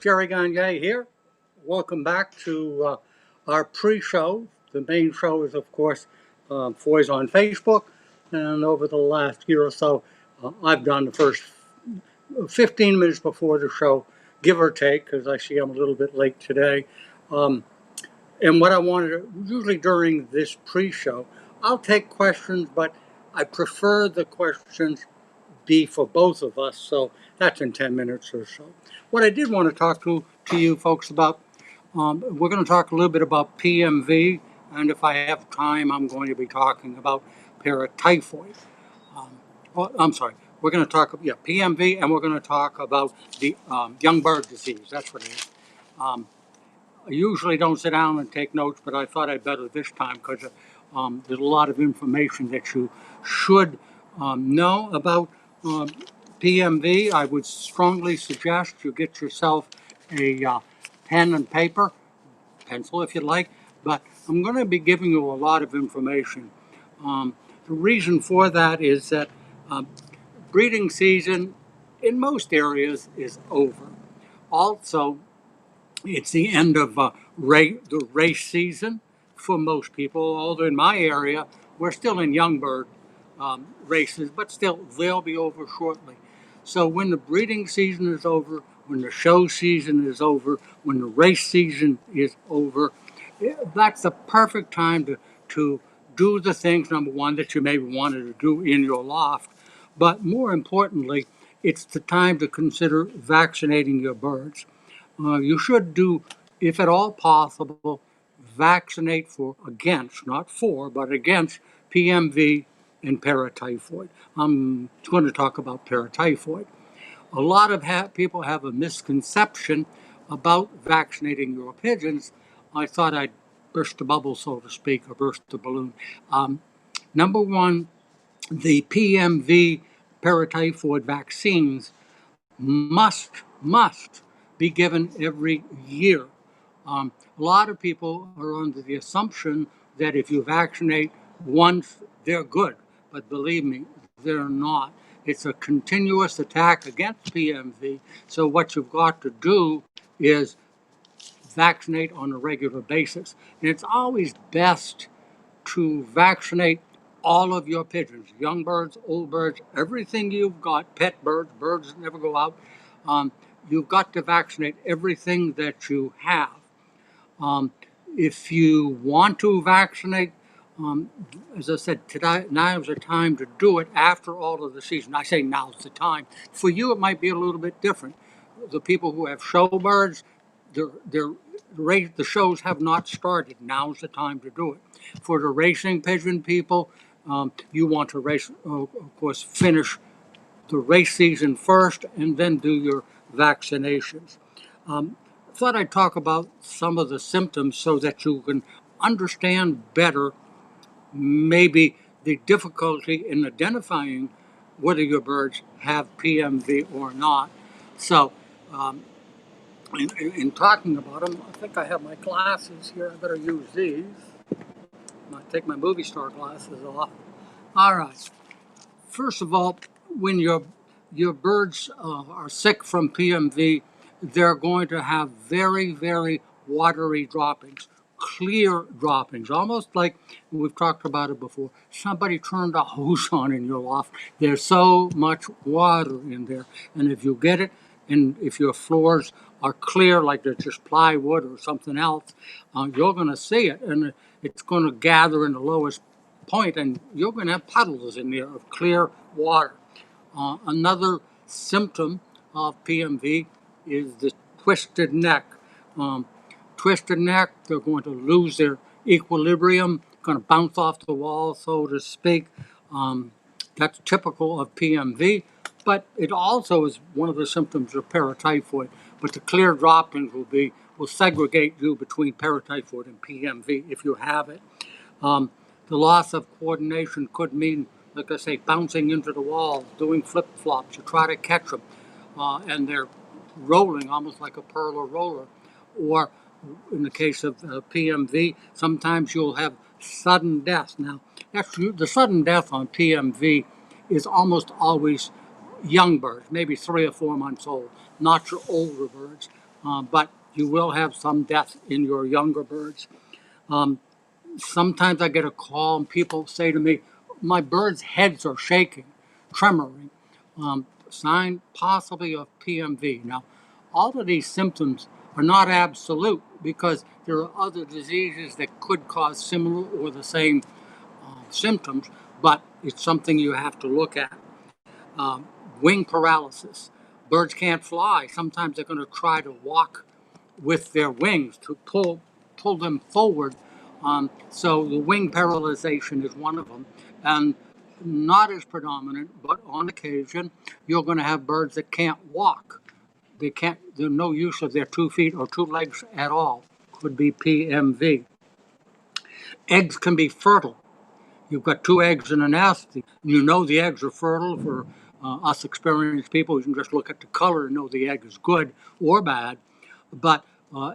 Jerry Gagne here. Welcome back to our pre-show. The main show is, of course, Foy's on Facebook, and over the last year or so, I've done the first 15 minutes before the show, give or take, because I see I'm a little bit late today. Um, and what I wanted to, usually during this pre-show, I'll take questions, but I prefer the questions be for both of us, so that's in 10 minutes or so. What I did want to talk to you folks about, we're going to talk a little bit about PMV, and if I have time, I'm going to be talking about paratyphoid. I'm sorry, we're going to talk, PMV, and we're going to talk about the young bird disease. That's what it is. I usually don't sit down and take notes, but I thought I'd better this time because there's a lot of information that you should know about PMV. I would strongly suggest you get yourself a pen and paper, pencil if you'd like, but I'm going to be giving you a lot of information. The reason for that is that breeding season in most areas is over. Also, it's the end of the race season for most people, although in my area, we're still in young bird races, but still, they'll be over shortly. So when the breeding season is over, when the show season is over, when the race season is over, that's the perfect time to do the things, number one, that you maybe wanted to do in your loft. But more importantly, it's the time to consider vaccinating your birds. You should do, if at all possible, vaccinate against, not for, but against PMV and paratyphoid. I'm going to talk about paratyphoid. A lot of people have a misconception about vaccinating your pigeons. I thought I'd burst the bubble, so to speak, or burst the balloon. Number one, the PMV paratyphoid vaccines must be given every year. A lot of people are under the assumption that if you vaccinate once, they're good. But believe me, they're not. It's a continuous attack against PMV. So what you've got to do is vaccinate on a regular basis. And it's always best to vaccinate all of your pigeons, young birds, old birds, everything you've got, pet birds, birds that never go out. You've got to vaccinate everything that you have. If you want to vaccinate, as I said, today, now is the time to do it after all of the season. I say now's the time. For you, it might be a little bit different. The people who have show birds, the shows have not started. Now's the time to do it. For the racing pigeon people, you want to race, of course, finish the race season first and then do your vaccinations. I thought I'd talk about some of the symptoms so that you can understand better maybe the difficulty in identifying whether your birds have PMV or not. So, in talking about them, I think I have my glasses here. I better use these. I take my movie star glasses off. All right. First of all, when your birds are sick from PMV, they're going to have very, very watery droppings, clear droppings, almost like we've talked about it before. Somebody turned a hose on in your loft. There's so much water in there. And if you get it, and if your floors are clear, like they're just plywood or something else, you're going to see it, and it's going to gather in the lowest point, and you're going to have puddles in there of clear water. Another symptom of PMV is the twisted neck. Twisted neck, they're going to lose their equilibrium, going to bounce off the wall, so to speak. That's typical of PMV, but it also is one of the symptoms of paratyphoid. But the clear droppings will segregate you between paratyphoid and PMV if you have it. The loss of coordination could mean, like I say, bouncing into the wall, doing flip-flops. You try to catch them, and they're rolling almost like a perler roller. Or in the case of PMV, sometimes you'll have sudden death. Now, the sudden death on PMV is almost always young birds, maybe 3 or 4 months old, not your older birds. but you will have some death in your younger birds. Sometimes I get a call and people say to me, my birds' heads are shaking, tremoring, sign possibly of PMV. Now, all of these symptoms are not absolute because there are other diseases that could cause similar or the same symptoms, but it's something you have to look at. Wing paralysis. Birds can't fly. Sometimes they're going to try to walk with their wings to pull them forward. So the wing paralyzation is one of them, and not as predominant, but on occasion you're going to have birds that can't walk. They can't. There's no use of their 2 feet or 2 legs at all. Could be PMV. Eggs can be fertile. You've got 2 eggs in a nest. You know the eggs are fertile. For us experienced people, you can just look at the color and know the egg is good or bad. But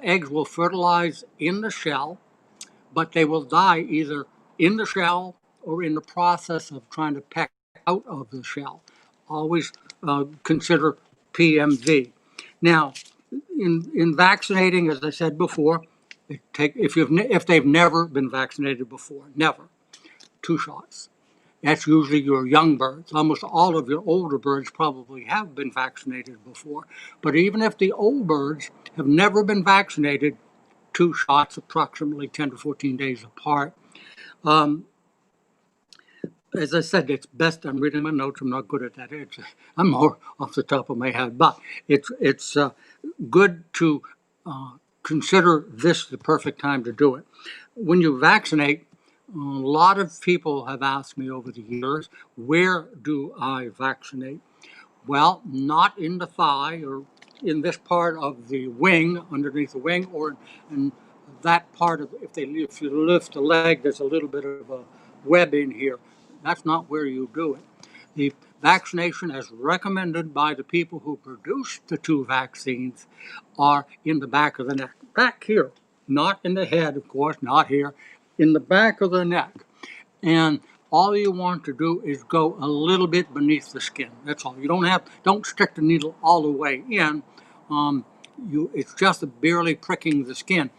eggs will fertilize in the shell, but they will die either in the shell or in the process of trying to peck out of the shell. Always consider PMV. Now, in vaccinating, as I said before, if they've never been vaccinated before, never, 2 shots. That's usually your young birds. Almost all of your older birds probably have been vaccinated before. But even if the old birds have never been vaccinated, 2 shots approximately 10 to 14 days apart. As I said, it's best. I'm reading my notes. I'm not good at that. I'm more off the top of my head, but it's good to consider this the perfect time to do it. When you vaccinate, a lot of people have asked me over the years, where do I vaccinate? Well, not in the thigh or in this part of the wing, underneath the wing, or in that part of, if you lift the leg, there's a little bit of a web in here. That's not where you do it. The vaccination, as recommended by the people who produced the 2 vaccines, are in the back of the neck. Back here, not in the head, of course, not here, in the back of the neck. And all you want to do is go a little bit beneath the skin. That's all. You don't stick the needle all the way in. It's just barely pricking the skin.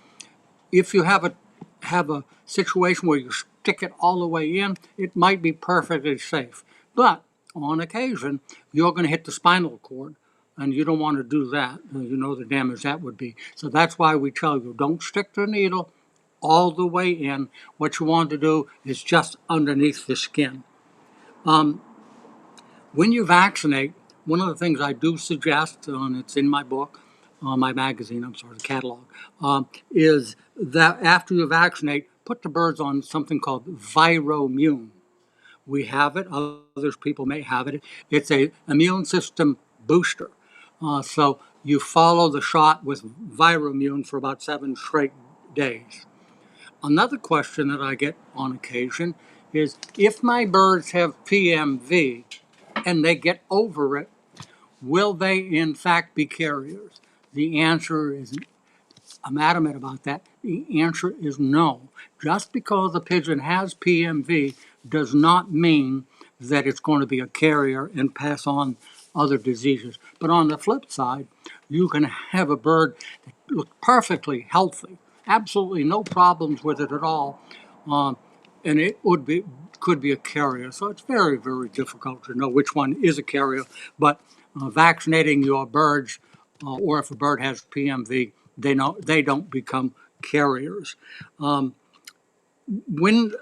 If you have a situation where you stick it all the way in, it might be perfectly safe. But on occasion, you're going to hit the spinal cord, and you don't want to do that. You know the damage that would be. So that's why we tell you, don't stick the needle all the way in. What you want to do is just underneath the skin. When you vaccinate, one of the things I do suggest, and it's in my book, my magazine, the catalog, is that after you vaccinate, put the birds on something called Viromune. We have it, others people may have it. It's a immune system booster. So you follow the shot with Viromune for about 7 straight days. Another question that I get on occasion is, if my birds have PMV and they get over it, will they in fact be carriers? The answer is, I'm adamant about that. The answer is no. Just because a pigeon has PMV does not mean that it's going to be a carrier and pass on other diseases. But on the flip side, you can have a bird that looks perfectly healthy, absolutely no problems with it at all, and it could be a carrier. So it's very, very difficult to know which one is a carrier. But vaccinating your birds, or if a bird has PMV, they don't become carriers. When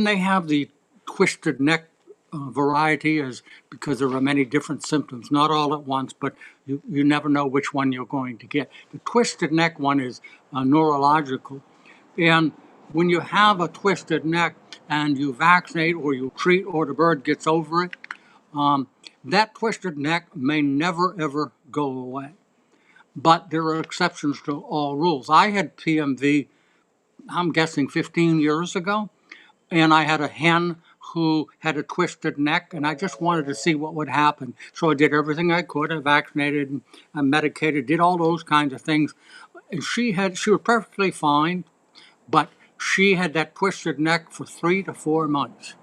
they have the twisted neck variety, is because there are many different symptoms, not all at once, but you never know which one you're going to get. The twisted neck one is neurological, and when you have a twisted neck and you vaccinate or you treat or the bird gets over it, that twisted neck may never ever go away. But there are exceptions to all rules. I had PMV, I'm guessing 15 years ago, and I had a hen who had a twisted neck, and I just wanted to see what would happen. So I did everything I could. I vaccinated and I medicated, did all those kinds of things. And she was perfectly fine, but she had that twisted neck for 3 to 4 months.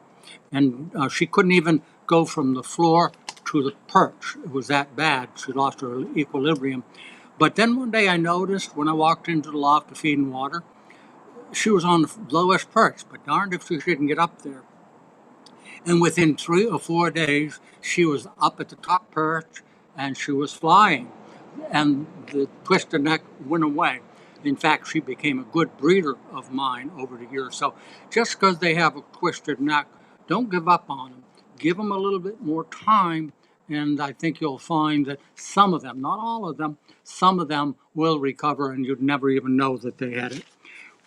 And she couldn't even go from the floor to the perch. It was that bad. She lost her equilibrium. But then one day I noticed when I walked into the loft to feed and water, she was on the lowest perch, but darned if she didn't get up there. And within 3 or 4 days, she was up at the top perch and she was flying. And the twisted neck went away. In fact, she became a good breeder of mine over the years. So just because they have a twisted neck, don't give up on them. Give them a little bit more time, and I think you'll find that some of them, not all of them, some of them will recover, and you'd never even know that they had it.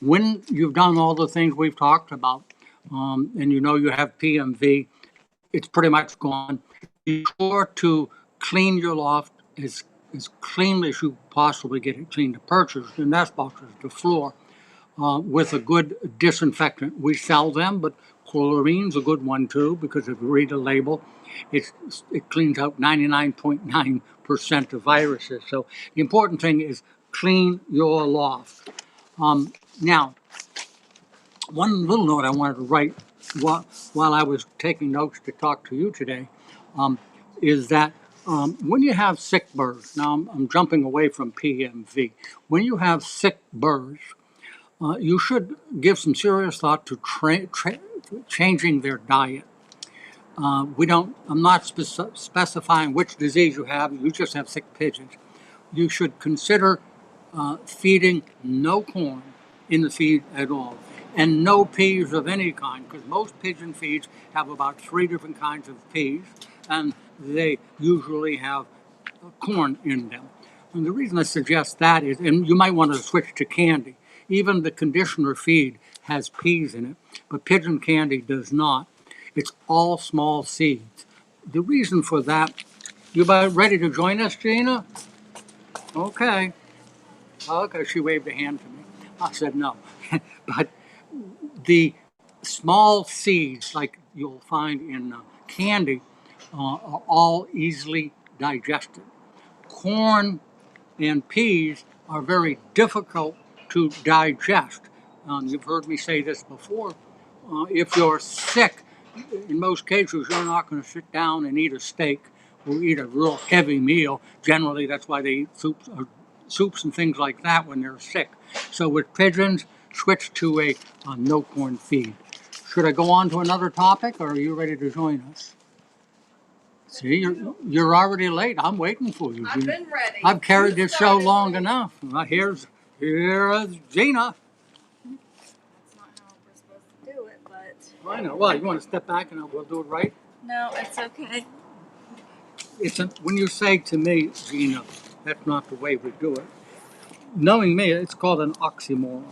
When you've done all the things we've talked about, and you know you have PMV, it's pretty much gone. Be sure to clean your loft as cleanly as you possibly get it clean. The perches, the nest boxes, the floor, with a good disinfectant. We sell them, but chlorine's a good one too, because if you read the label, it cleans out 99.9% of viruses. So the important thing is clean your loft. Now, one little note I wanted to write while I was taking notes to talk to you today is that when you have sick birds, now I'm jumping away from PMV, when you have sick birds, you should give some serious thought to changing their diet. I'm not specifying which disease you have, you just have sick pigeons. You should consider feeding no corn in the feed at all, and no peas of any kind, because most pigeon feeds have about 3 different kinds of peas, and they usually have corn in them. And the reason I suggest that is, and you might want to switch to candy. Even the conditioner feed has peas in it, but pigeon candy does not. It's all small seeds. The reason for that, you about ready to join us, Gina? Okay. Okay, she waved a hand to me. I said no. But the small seeds, like you'll find in candy, are all easily digested. Corn and peas are very difficult to digest. You've heard me say this before. If you're sick, in most cases, you're not going to sit down and eat a steak or eat a real heavy meal. Generally, that's why they eat soups and things like that when they're sick. So with pigeons, switch to a no corn feed. Should I go on to another topic, or are you ready to join us? See, you're already late. I'm waiting for you. I've been ready. I've carried this show long enough. Here's Gina. That's not how we're supposed to do it, but I know. Well, you want to step back and we'll do it right? no, it's okay. When you say to me, Gina, that's not the way we do it. Knowing me, it's called an oxymoron.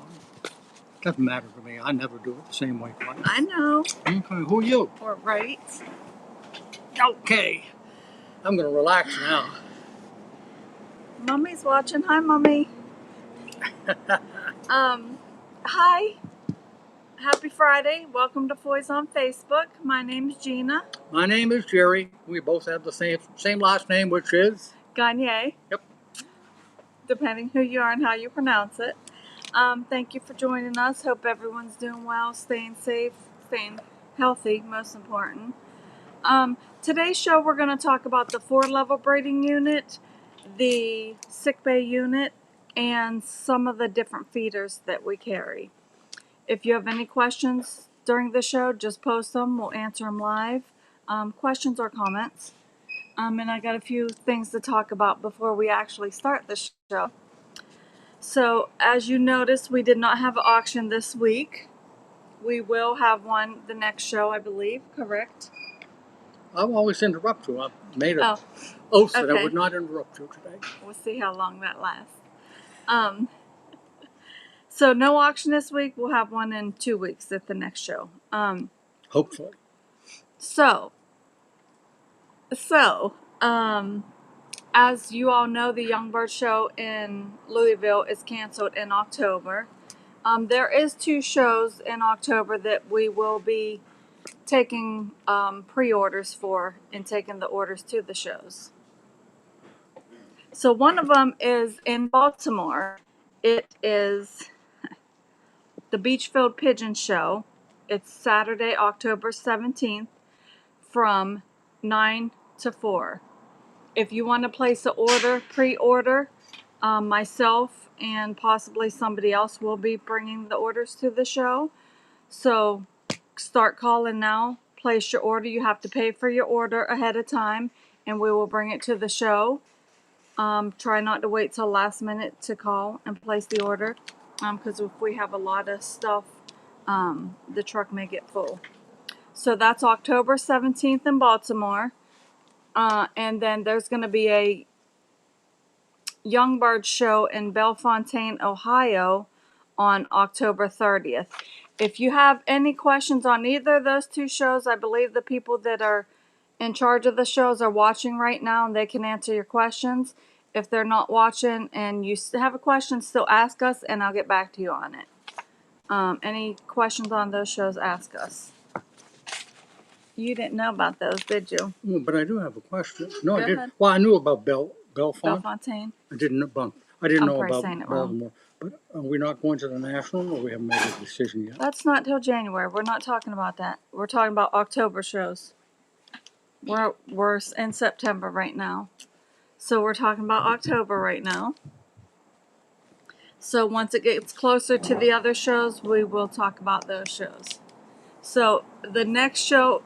Doesn't matter to me. I never do it the same way twice. I know. Okay, who are you? Or right. Okay. I'm going to relax now. Mommy's watching. Hi, Mommy. Hi. Happy Friday. Welcome to Foys on Facebook. My name's Gina My name is Jerry. We both have the same last name, which is? Gagne. Yep. Depending who you are and how you pronounce it. Thank you for joining us. Hope everyone's doing well, staying safe, staying healthy, most important. Today's show, we're going to talk about the 4-level breeding unit, the sick bay unit, and some of the different feeders that we carry. If you have any questions during the show, just post them. We'll answer them live. Questions or comments. And I got a few things to talk about before we actually start the show. So, as you noticed, we did not have an auction this week. We will have one the next show, I believe, correct? I'll always interrupt you. I've made an Oh, oath that I okay. would not interrupt you today. We'll see how long that lasts. So no auction this week. We'll have one in 2 weeks at the next show. Hopefully. So, as you all know, the Young Bird Show in Louisville is canceled in October. There is 2 shows in October that we will be taking pre-orders for and taking the orders to the shows. So one of them is in Baltimore. It is the Beachfield Pigeon Show. It's Saturday, October 17th from 9 to 4. If you want to place an order, pre-order, Myself and possibly somebody else will be bringing the orders to the show. So start calling now. Place your order. You have to pay for your order ahead of time, and we will bring it to the show. Try not to wait till last minute to call and place the order, because if we have a lot of stuff, the truck may get full. So that's October 17th in Baltimore. And then there's going to be a Young Bird show in Bellefontaine, Ohio on October 30th. If you have any questions on either of those two shows, I believe the people that are in charge of the shows are watching right now and they can answer your questions. If they're not watching and you have a question, still ask us and I'll get back to you on it. Any questions on those shows, ask us. You didn't know about those, did you? Well, but I do have a question. No, Go I didn't. ahead. Well, I knew about Belfont. Bellefontaine. I didn't know I didn't I'm know probably about saying it wrong. Baltimore. But are we not going to the national, or we haven't made a decision yet? That's not till January. We're not talking about that. We're talking about October shows. We're in September right now. So we're talking about October right now. So once it gets closer to the other shows, we will talk about those shows. So the next show,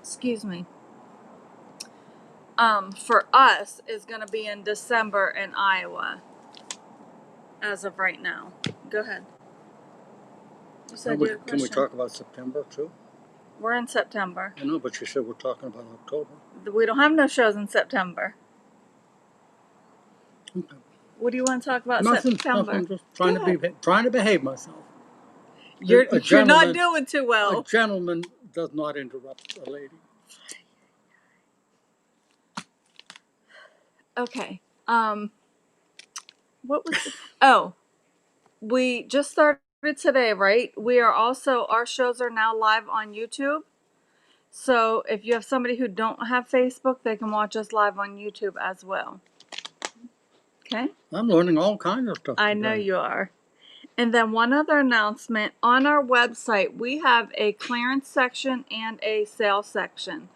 excuse me, for us is going to be in December in Iowa. As of right now. Go ahead. You said you had a Can we question. talk about September too? We're in September. I know, but you said we're talking about October. We don't have no shows in September. Okay. What do you want to talk about Nothing. September? I'm just trying to behave myself. You're not gentleman- doing too well. A gentleman does not interrupt a lady. Okay. What was oh, we just started today, right? Our shows are now live on YouTube. So if you have somebody who don't have Facebook, they can watch us live on YouTube as well. Okay? I'm learning all kinds of stuff I today. know you are. And then one other announcement, on our website, we have a clearance section and a sale section.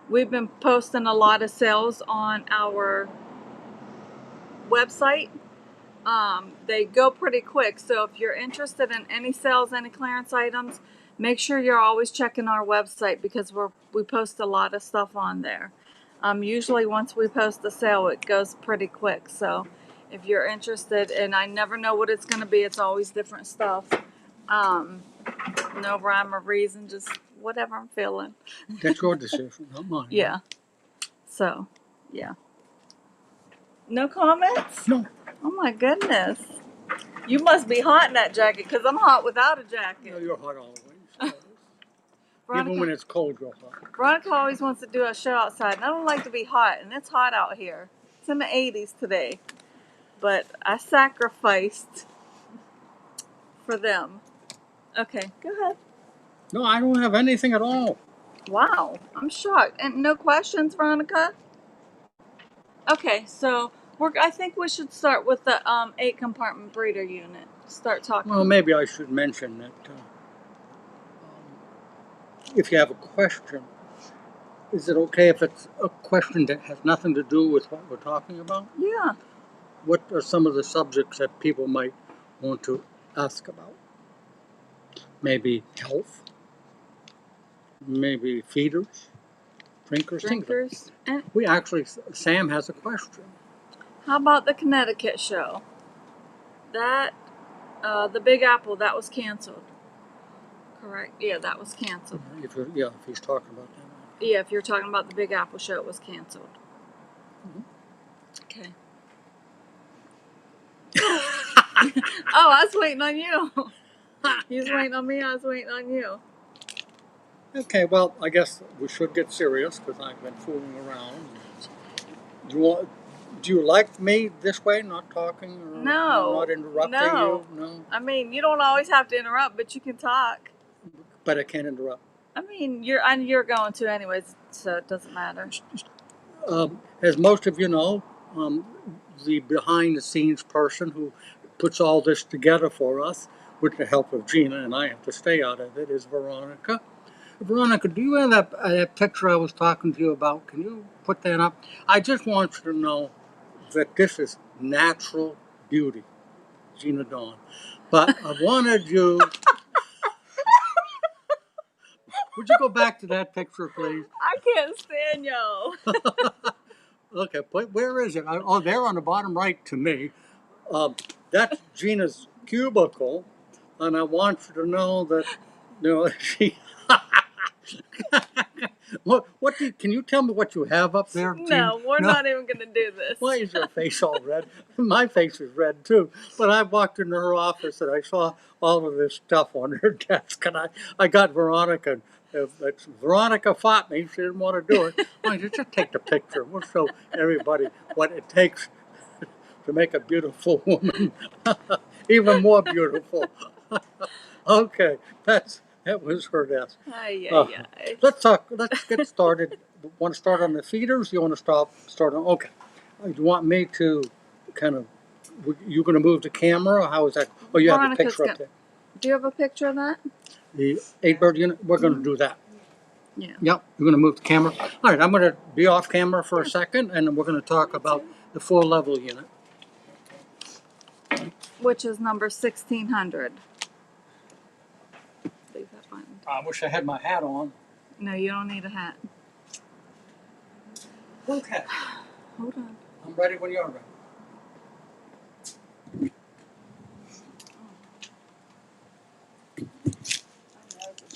We've been posting a lot of sales on our website. They go pretty quick. So if you're interested in any sales, any clearance items, make sure you're always checking our website because we post a lot of stuff on there. Usually once we post the sale, it goes pretty quick. So if you're interested, and I never know what it's going to be, it's always different stuff. No rhyme or reason, just whatever I'm feeling. That's your decision, not mine. Yeah. So, yeah. No comments? No. Oh my goodness. You must be hot in that jacket because I'm hot without a No, jacket. you're hot always. Even Veronica, when it's cold, you're hot. Veronica always wants to do a show outside, and I don't like to be hot, and it's hot out here. It's in the 80s today. But I sacrificed for them. Okay, go ahead. No, I don't have anything at all. Wow, I'm shocked. And no questions, Veronica? Okay, so I think we should start with the 8-compartment breeder unit. Start talking. Well, maybe I should mention that if you have a question, is it okay if it's a question that has nothing to do with what we're talking about? Yeah. What are some of the subjects that people might want to ask about? Maybe health, maybe feeders, drinkers, things like Drinkers. And Sam has a question. how about the Connecticut show? That, the Big Apple, that was canceled. Correct? Yeah, that was canceled. If he's talking about that. Yeah, if you're talking about the Big Apple show, it was canceled. Mhm. Okay. Oh, I was waiting on you. You was waiting on me, I was waiting on you. Okay, well, I guess we should get serious because I've been fooling around. Do you like me this way, not talking or No. not interrupting No. you? No. I mean, you don't always have to interrupt, but you can talk. But I can't interrupt. I mean, you're going to anyways, so it doesn't matter. As most of you know, the behind-the-scenes person who puts all this together for us, with the help of Gina, and I have to stay out of it, is Veronica. Veronica, do you have that picture I was talking to you about? Can you put that up? I just want you to know that this is natural beauty, Gina Dawn. But I wanted you. Would you go back to that picture, please? I can't stand y'all. Okay, but where is it? Oh, there on the bottom right to me. That's Gina's cubicle, and I want you to know that, you know, she. Can you tell me what you have up there, Gina? No, we're not even going to do this. Why is your face all red? My face is red too. But I walked into her office and I saw all of this stuff on her desk, and I got Veronica. Veronica fought me. She didn't want to do it. I said, just take the picture. We'll show everybody what it takes to make a beautiful woman even more beautiful. Okay, that was her desk. Ay, Uh, ay, ay. Let's get started. Want to start on the feeders? You want to start on? Okay. You want me to kind of? You going to move the camera? Or how is that? Oh, you have the Veronica's picture up got- there. Do you have a picture of that? The 8-bird unit. We're going to do that. Yeah. Yep. You're going to move the camera. All right. I'm going to be off camera for a second, and then we're going to talk about the 4-level unit. Which is number 1600. Leave that button. I wish I had my hat on. No, you don't need a hat. Okay. Hold on. I'm ready when you're ready.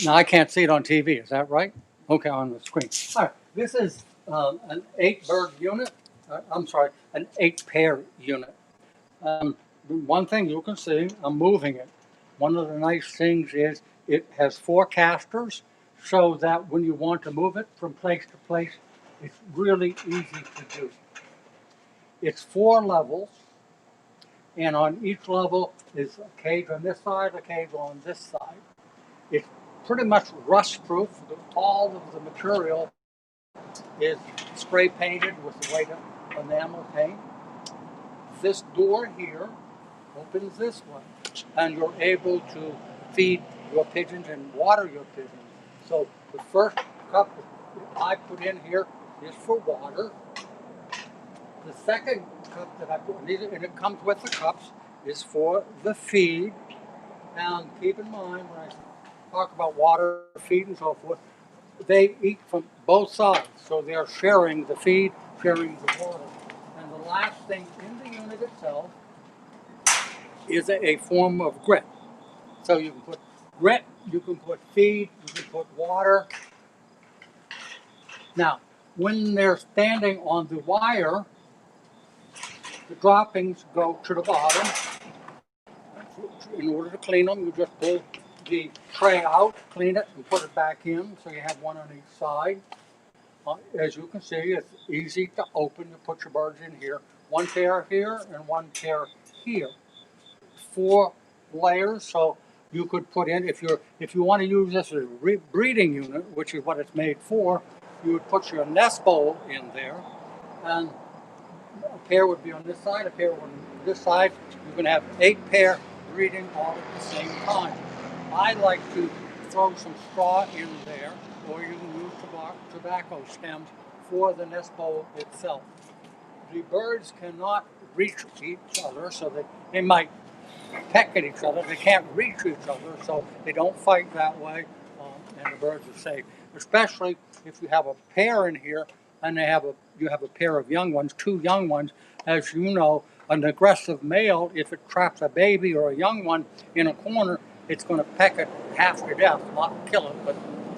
Now I can't see it on TV. Is that right? Okay, on the screen. All right. This is an 8-bird unit. I'm sorry, an 8-pair unit. One thing you can see, I'm moving it. One of the nice things is it has 4 casters, so that when you want to move it from place to place, it's really easy to do. It's 4 levels, and on each level is a cage on this side, a cage on this side. It's pretty much rust proof. All of the material is spray painted with the white enamel paint. This door here opens this way, and you're able to feed your pigeons and water your pigeons. So the first cup I put in here is for water. The second cup that I put in, and it comes with the cups, is for the feed. And keep in mind when I talk about water, feed, and so forth, they eat from both sides, so they're sharing the feed, sharing the water. And the last thing in the unit itself is a form of grit. So you can put grit, you can put feed, you can put water. Now, when they're standing on the wire, the droppings go to the bottom. In order to clean them, you just pull the tray out, clean it, and put it back in, so you have one on each side. As you can see, it's easy to open. You put your birds in here. One pair here and one pair here. 4 layers, so you could put in, if you want to use this as a breeding unit, which is what it's made for, you would put your nest bowl in there, and a pair would be on this side, a pair on this side. You can have 8 pair breeding all at the same time. I like to throw some straw in there, or you can use tobacco stems for the nest bowl itself. The birds cannot reach each other, so they might peck at each other. They can't reach each other, so they don't fight that way, and the birds are safe. Especially if you have a pair in here, and you have a pair of young ones, 2 young ones. As you know, an aggressive male, if it traps a baby or a young one in a corner, it's going to peck it half to death, not kill it, but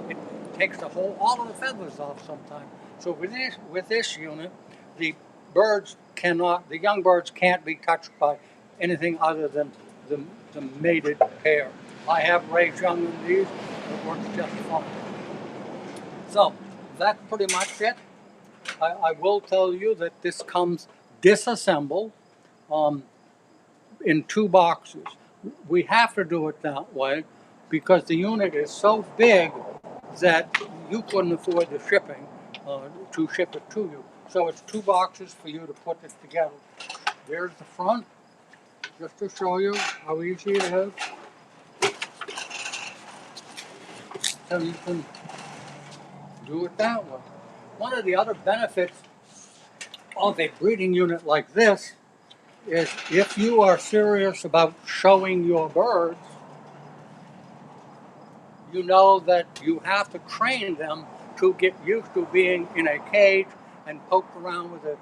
it takes all of the feathers off sometimes. So with this unit, the young birds can't be touched by anything other than the mated pair. I have raised young in these. It works just fine. So that's pretty much it. I will tell you that this comes disassembled in 2 boxes. We have to do it that way because the unit is so big that you couldn't afford the shipping to ship it to you. So it's 2 boxes for you to put it together. There's the front, just to show you how easy it is. So you can do it that way. One of the other benefits of a breeding unit like this is if you are serious about showing your birds, you know that you have to train them to get used to being in a cage and poked around with a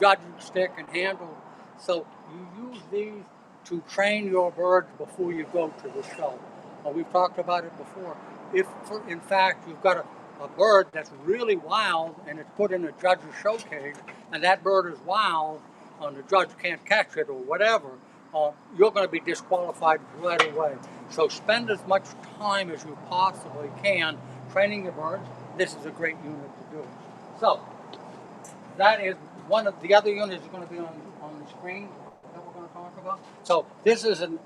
judging stick and handled. So you use these to train your birds before you go to the show. We've talked about it before. If, in fact, you've got a bird that's really wild and it's put in a judge's show cage, and that bird is wild, and the judge can't catch it or whatever, you're going to be disqualified right away. So spend as much time as you possibly can training your birds. This is a great unit to do it. So that is one of the other units is going to be on the screen that we're going to talk about. So this is an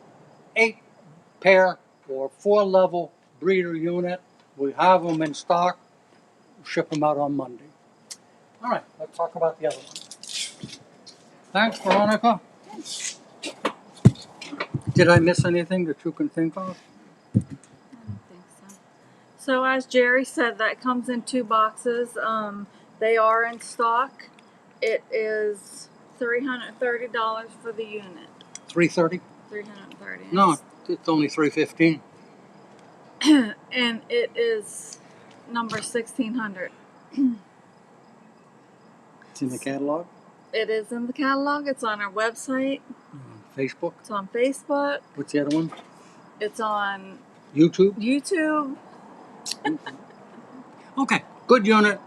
8-pair or 4-level breeder unit. We have them in stock. Ship them out on Monday. All right, let's talk about the other one. Thanks, Veronica. Did I miss anything that you can think of? I don't think so. So as Jerry said, that comes in 2 boxes. They are in stock. It is $330 for the unit. $330? $330. No, it's only $315. And it is number 1600. It's in the catalog. It is in the catalog. It's on our website. Facebook. It's on Facebook. What's the other one? It's on YouTube. YouTube. Okay, good unit.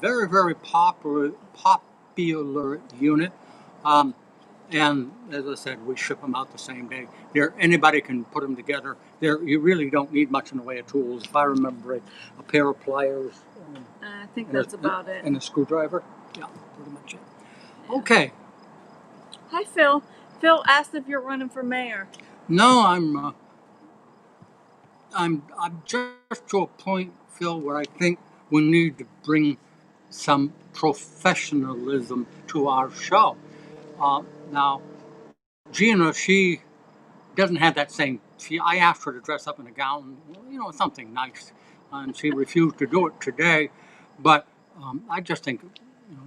Very, very popular unit. And as I said, we ship them out the same day. Anybody can put them together. You really don't need much in the way of tools. If I remember it, a pair of pliers. I think that's about it. And a screwdriver. Yeah, pretty much it. Yeah. Okay. Hi, Phil. Phil asked if you're running for mayor. No, I'm just to a point, Phil, where I think we need to bring some professionalism to our show. Now, Gina, she doesn't have that same. I asked her to dress up in a gown, something nice, and she refused to do it today. But I just think it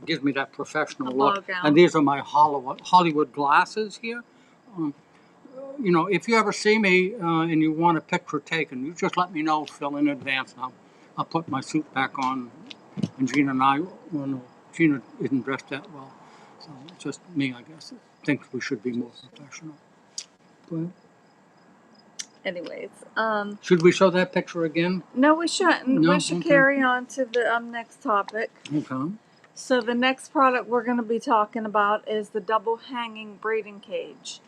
gives me that professional look. And these are my Hollywood glasses here. If you ever see me and you want a picture taken, you just let me know, Phil, in advance. I'll put my suit back on. And Gina and I, Gina isn't dressed that well. So it's just me, I guess, thinks we should be more professional. Go ahead. Anyways, should we show that picture again? No, we shouldn't. No? We should carry on to the next topic. Okay. So the next product we're going to be talking about is the double hanging breeding cage.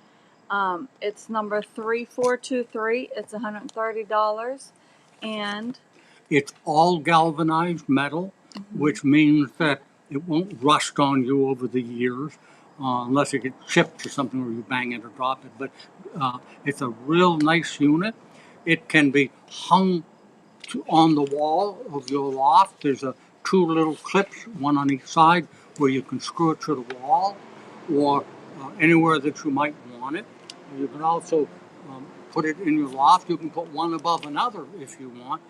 It's number 3423. It's $130, and it's all galvanized metal, which means that it won't rust on you over the years, unless it gets chipped or something, or you bang it or drop it. But it's a real nice unit. It can be hung on the wall of your loft. There's 2 little clips, one on each side, where you can screw it to the wall or anywhere that you might want it. You can also put it in your loft. You can put one above another if you want.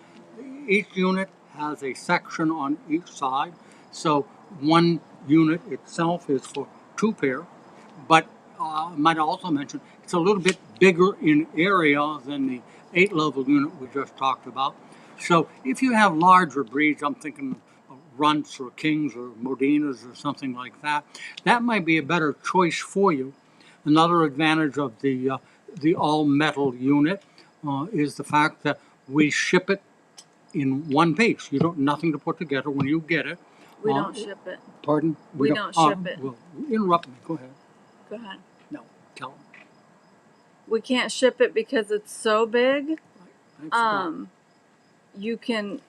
Each unit has a section on each side, so one unit itself is for 2 pair, but I might also mention it's a little bit bigger in area than the 8-level unit we just talked about. So if you have larger breeds, I'm thinking of runts or kings or Modinas or something like that, that might be a better choice for you. Another advantage of the all-metal unit is the fact that we ship it in one piece. You don't nothing to put together when you get it. We don't ship it. Pardon? We don't ship it. Well, interrupt me. Go ahead. Go ahead. No, tell them. We can't ship it because it's so big. You can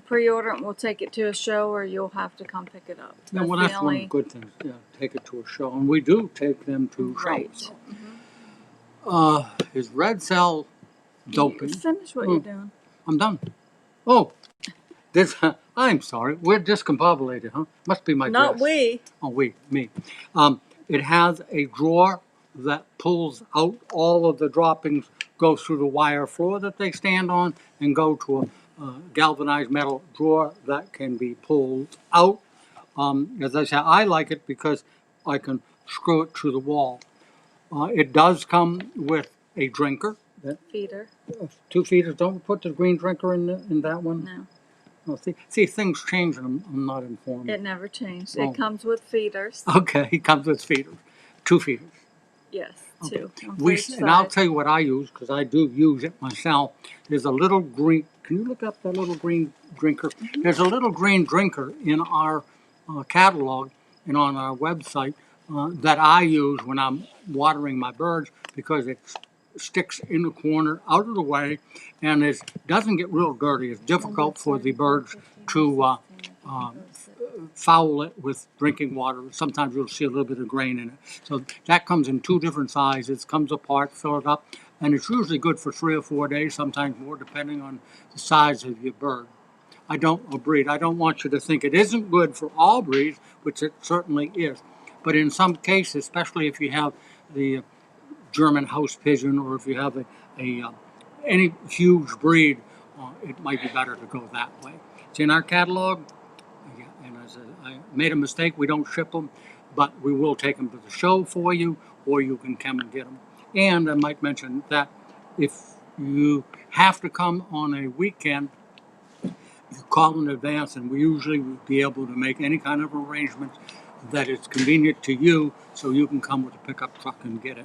pre-order it and we'll take it to a show, or you'll have to come pick it up. Yeah, well, that's one of the good things. Yeah, take it to a show, and we do take them to shows. So. Is Red Cell doping? Finish what you're doing. I'm done. Oh, this. I'm sorry. We're discombobulated, huh? Must be my Not dress. we. Oh, me. It has a drawer that pulls out all of the droppings, goes through the wire floor that they stand on, and go to a galvanized metal drawer that can be pulled out. As I say, I like it because I can screw it to the wall. It does come with a drinker. Feeder. 2 feeders. Don't put the green drinker in that one. No, Oh, see, things change, and I'm not informed. it never changed. Oh. It comes with feeders. Okay, it comes with feeders, 2 feeders. Yes, Okay. two on for each And I'll side. tell you what I use because I do use it myself. There's a little green. Can you look up that little green drinker? There's a little green drinker in our catalog and on our website that I use when I'm watering my birds because it sticks in the corner, out of the way, and it doesn't get real dirty. It's difficult for the birds to foul it with drinking water. Sometimes you'll see a little bit of grain in it. So that comes in 2 different sizes, comes apart, fill it up, and it's usually good for 3 or 4 days, sometimes more, depending on the size of your bird. I don't want you to think it isn't good for all breeds, which it certainly is. But in some cases, especially if you have the German house pigeon or if you have any huge breed, it might be better to go that way. It's in our catalog. Yeah, and as I made a mistake, we don't ship them, but we will take them to the show for you, or you can come and get them. And I might mention that if you have to come on a weekend, you call in advance, and we usually will be able to make any kind of arrangement that is convenient to you, so you can come with a pickup truck and get it.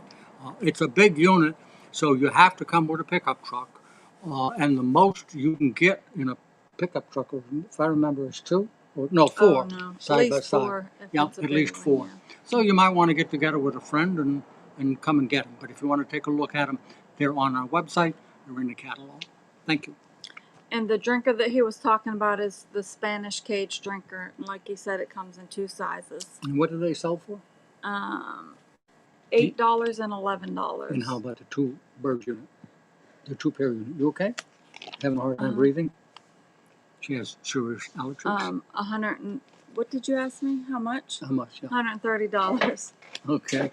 It's a big unit, so you have to come with a pickup truck, and the most you can get in a pickup truck, if I remember, is 2 or no 4 Oh, no. side At by least side. 4. If Yeah, it's a at big least one, 4. yeah. So you might want to get together with a friend and come and get them. But if you want to take a look at them, they're on our website. They're in the catalog. Thank you. And the drinker that he was talking about is the Spanish cage drinker. And like he said, it comes in 2 sizes. And what do they sell for? $8 and $11. And how about the 2 bird unit? The 2 pair unit. You okay? Having a hard time breathing? She has serious allergies. 100 and what did you ask me? How much? How much? Yeah. $130. Okay.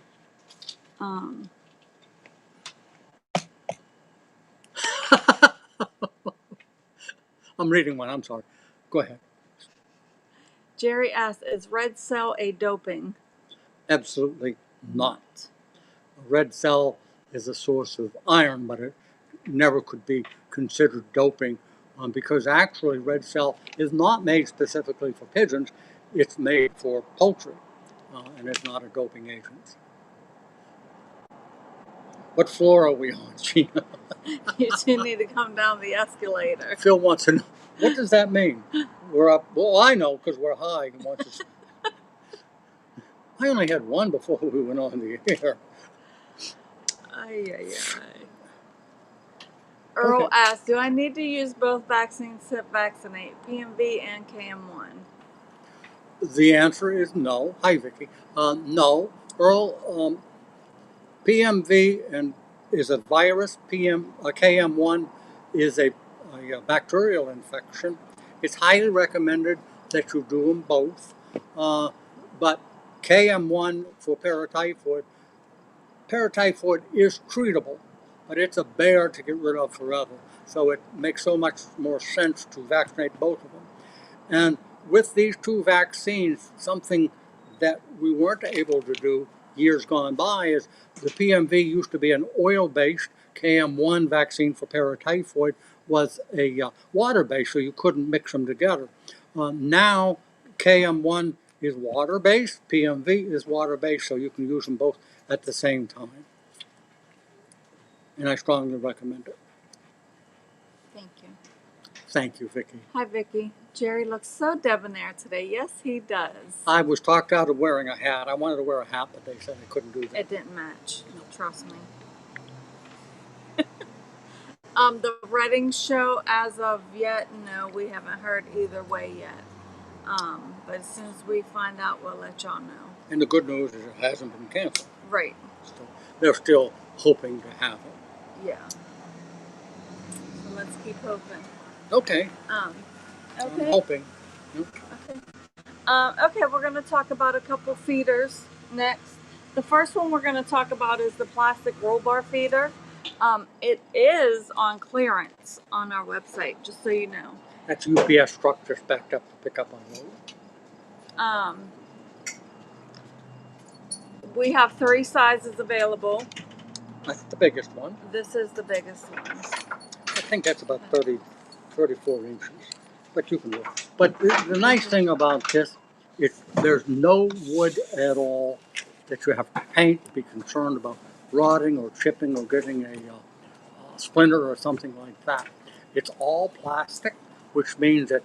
I'm reading one. I'm sorry. Go ahead. Jerry asked, "Is red cell a doping?" Absolutely not. A red cell is a source of iron, but it never could be considered doping because actually red cell is not made specifically for pigeons. It's made for poultry and it's not a doping agent. What floor are we on, Gina? You two need to come down the escalator. Phil wants to know, what does that mean? We're up, well, I know because we're high. He wants to, I only had one before we went on the air. Ay, ay, ay. Earl asked, "Do I need to use both vaccines to vaccinate PMV and KM1?" The answer is no. Hi, Vicki. No. Earl, PMV is a virus. KM1 is a bacterial infection. It's highly recommended that you do them both. But KM1 for paratyphoid is treatable, but it's a bear to get rid of forever. So it makes so much more sense to vaccinate both of them. And with these 2 vaccines, something that we weren't able to do years gone by is the PMV used to be an oil-based. KM1 vaccine for paratyphoid was a water-based, so you couldn't mix them together. Now KM1 is water-based, PMV is water-based, so you can use them both at the same time. And I strongly recommend it. Thank you. Thank you, Vicki. Hi, Vicki. Jerry looks so debonair today. Yes, he does. I was talked out of wearing a hat. I wanted to wear a hat, but they said I couldn't do that. It didn't match. Trust me. The Reading show, as of yet, no, we haven't heard either way yet. But as soon as we find out, we'll let y'all know. And the good news is it hasn't been canceled. Right. So they're still hoping to have it. Yeah. So let's keep hoping. Okay. Okay. I'm hoping. Okay. Okay, we're going to talk about a couple feeders next. The first one we're going to talk about is the plastic roll bar feeder. It is on clearance on our website, just so you know. That's UPS truck just backed up to pick up on load. We have 3 sizes available. That's the biggest one. This is the biggest one. I think that's about 34 inches, but you can look. But the nice thing about this is there's no wood at all that you have to paint, be concerned about rotting or chipping or getting a splinter or something like that. It's all plastic, which means that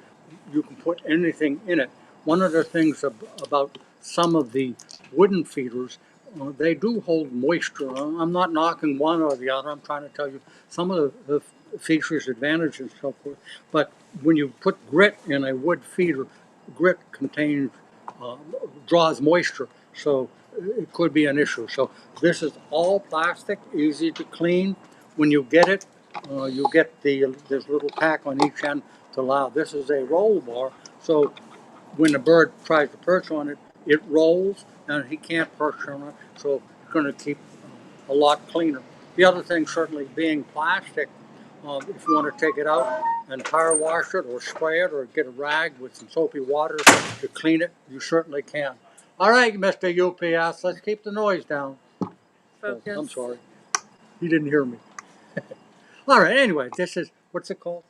you can put anything in it. One of the things about some of the wooden feeders, they do hold moisture. I'm not knocking one or the other. I'm trying to tell you some of the features, advantages, and so forth. But when you put grit in a wood feeder, grit contains draws moisture, so it could be an issue. So this is all plastic, easy to clean. When you get it, you get this little pack on each end to allow. This is a roll bar, so when the bird tries to perch on it, it rolls and he can't perch on it, so it's going to keep a lot cleaner. The other thing, certainly being plastic, if you want to take it out and power wash it or spray it or get a rag with some soapy water to clean it, you certainly can. All right, Mr. UPS, let's keep the noise down. Focus. Oh, I'm sorry. You didn't hear me. All right, anyway, this is, what's it called?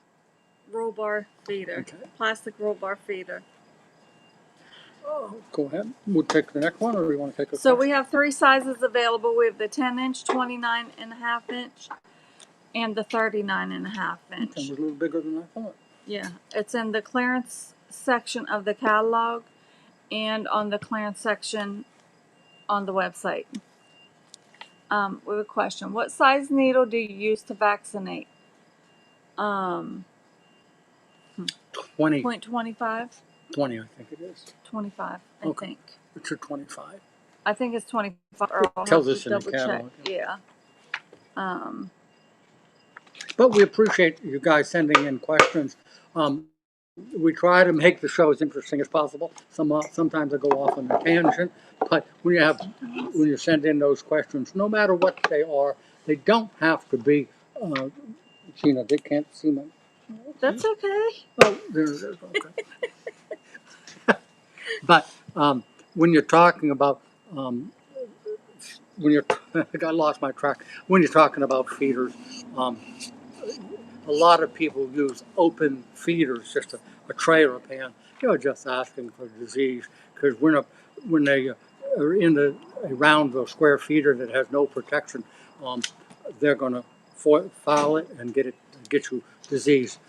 Roll bar feeder. Okay. Plastic roll bar feeder. Oh, go ahead. We'll take the next one, or we want to take a So we have 3 sizes available. We have the 10-inch, 29.5-inch, and the 39.5 Okay, inch. it's a little bigger than I thought. Yeah, it's in the clearance section of the catalog and on the clearance section on the website. We have a question. What size needle do you use to vaccinate? 20, 0.25? 20, I think it is. 25, I Okay. think. It's a 25. I think it's 25. Or I'll Tells have us to in the double catalog. check. Yeah. But we appreciate you guys sending in questions. We try to make the show as interesting as possible. Sometimes I go off on a tangent, but when you send in those questions, no matter what they are, they don't have to be. Gina, they can't see my. That's okay. Oh, there's okay. But when you're talking about when you're, I lost my track. When you're talking about feeders, a lot of people use open feeders, just a tray or a pan. You're just asking for disease because when they are in around the square feeder that has no protection, they're going to foul it and get you disease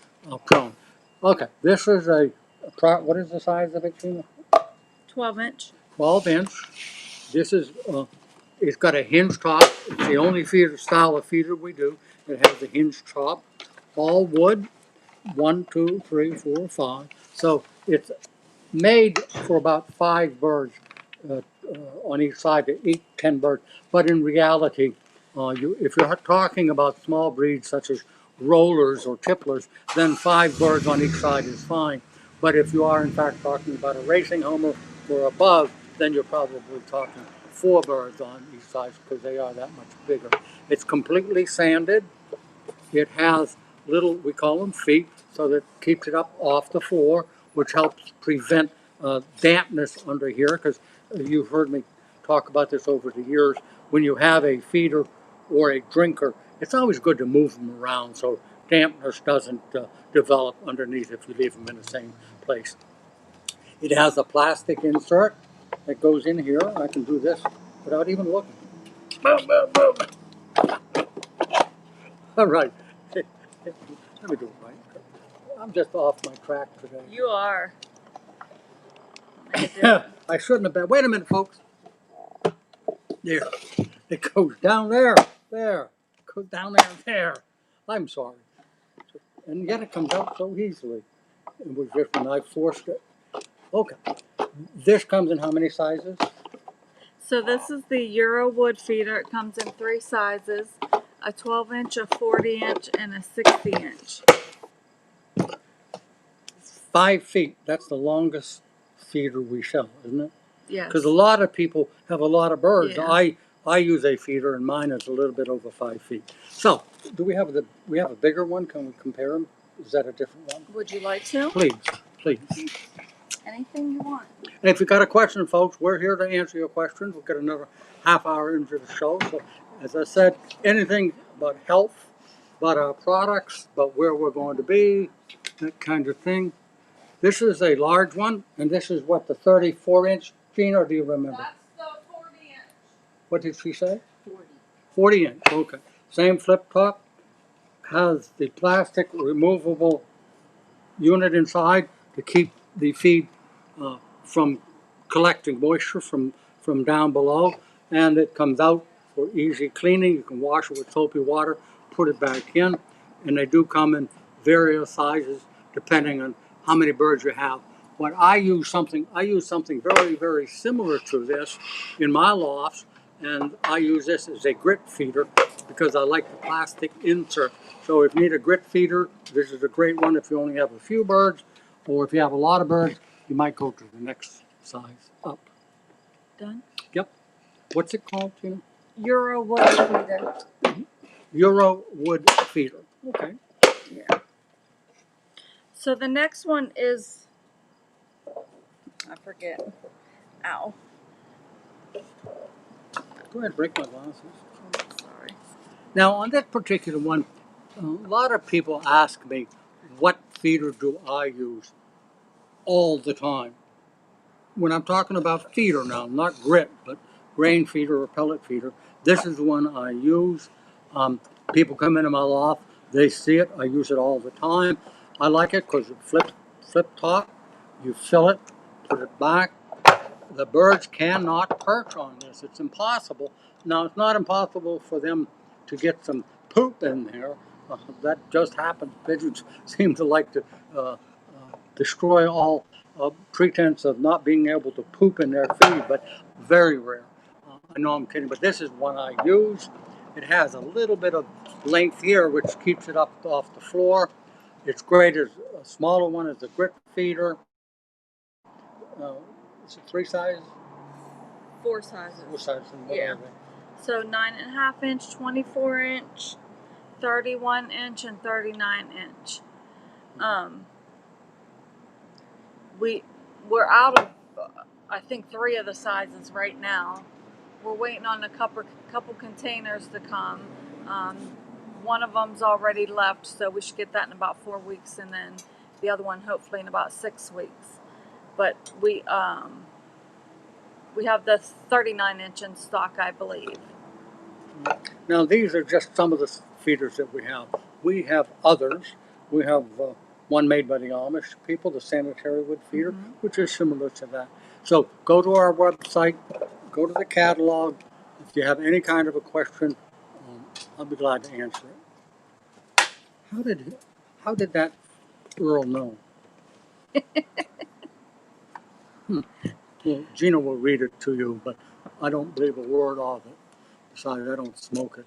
prone. Okay, this is what is the size of it, Gina? 12-inch. 12-inch. This is it's got a hinge top. It's the only style of feeder we do. It has a hinge top, all wood. 1, 2, 3, 4, 5. So it's made for about 5 birds on each side to eat 10 birds. But in reality, if you're talking about small breeds such as rollers or tipplers, then 5 birds on each side is fine. But if you are in fact talking about a racing homer or above, then you're probably talking 4 birds on each side because they are that much bigger. It's completely sanded. It has little, we call them feet, so that keeps it up off the floor, which helps prevent dampness under here, because you've heard me talk about this over the years. When you have a feeder or a drinker, it's always good to move them around so dampness doesn't develop underneath if you leave them in the same place. It has a plastic insert that goes in here. I can do this without even looking. Boom, boom, boom. All right. Let me do it right. I'm just off my track today. You are. Yeah. I shouldn't have been. Wait a minute, folks. There. It goes down there. There. It goes down there. There. I'm sorry. And yet it comes out so easily. It was just when I forced it. Okay. This comes in how many sizes? So this is the Euro wood feeder. It comes in 3 sizes, a 12-inch, a 40-inch, and a 60-inch. 5 feet. That's the longest feeder we sell, isn't it? Yes. Because a lot of people have a lot of birds. Yeah. I use a feeder, and mine is a little bit over 5 feet. So, do we have a bigger one? Can we compare them? Is that a different one? Would you like to? Please, please. anything you want. And if you've got a question, folks, we're here to answer your questions. We've got another half hour into the show. So, as I said, anything about health, about our products, about where we're going to be, that kind of thing. This is a large one, and this is what, the 34-inch, Gina, or do you remember? That's the 40-inch. What did she say? 40. 40-inch, okay. Same flip top, has the plastic removable unit inside to keep the feed from collecting moisture from down below, and it comes out for easy cleaning. You can wash it with soapy water, put it back in, and they do come in various sizes depending on how many birds you have. What I use something very, very similar to this in my lofts, and I use this as a grit feeder because I like the plastic insert. So if you need a grit feeder, this is a great one if you only have a few birds, or if you have a lot of birds, you might go to the next size up. Done? Yep. What's it called, Gina? Euro wood feeder. Euro wood feeder. Okay. Yeah. So the next one is, I forget. Ow. Go ahead, break my glasses. Sorry. Now, on that particular one, a lot of people ask me, what feeder do I use all the time? When I'm talking about feeder now, not grit, but grain feeder or pellet feeder, this is the one I use. People come into my loft, they see it, I use it all the time. I like it because it flip top, you fill it, put it back. The birds cannot perch on this. It's impossible. Now, it's not impossible for them to get some poop in there. That just happens. Pigeons seem to like to destroy all pretense of not being able to poop in their feed, but very rare. I know I'm kidding, but this is one I use. It has a little bit of length here, which keeps it up off the floor. It's great as a smaller one as a grit feeder. Is it 3 sizes? 4 sizes. 4 sizes. Yeah. So 9.5 inch, 24 inch, 31 inch, and 39 inch. We're out of I think 3 of the sizes right now. We're waiting on a couple containers to come. One of them's already left, so we should get that in about 4 weeks, and then the other one hopefully in about 6 weeks. But we have the 39 inch in stock, I believe. Now, these are just some of the feeders that we have. We have others. We have one made by the Amish people, the sanitary wood feeder, which is similar to that. So go to our website, go to the catalog. If you have any kind of a question, I'll be glad to answer it. How did that Earl know? Well, Gina will read it to you, but I don't believe a word of it. Besides, I don't smoke it.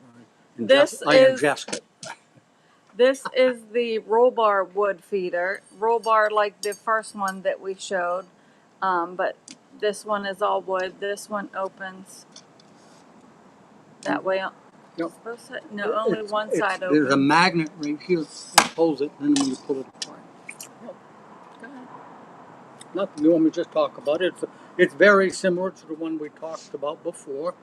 I ingest it. This is the roll bar wood feeder. Roll bar like the first one that we showed, but this one is all wood. This one opens that way. Yep. No, only one side opens. There's a magnet right here that holds it, and then when you pull it apart. Go ahead. Nothing. You want me to just talk about it? It's very similar to the one we talked about before.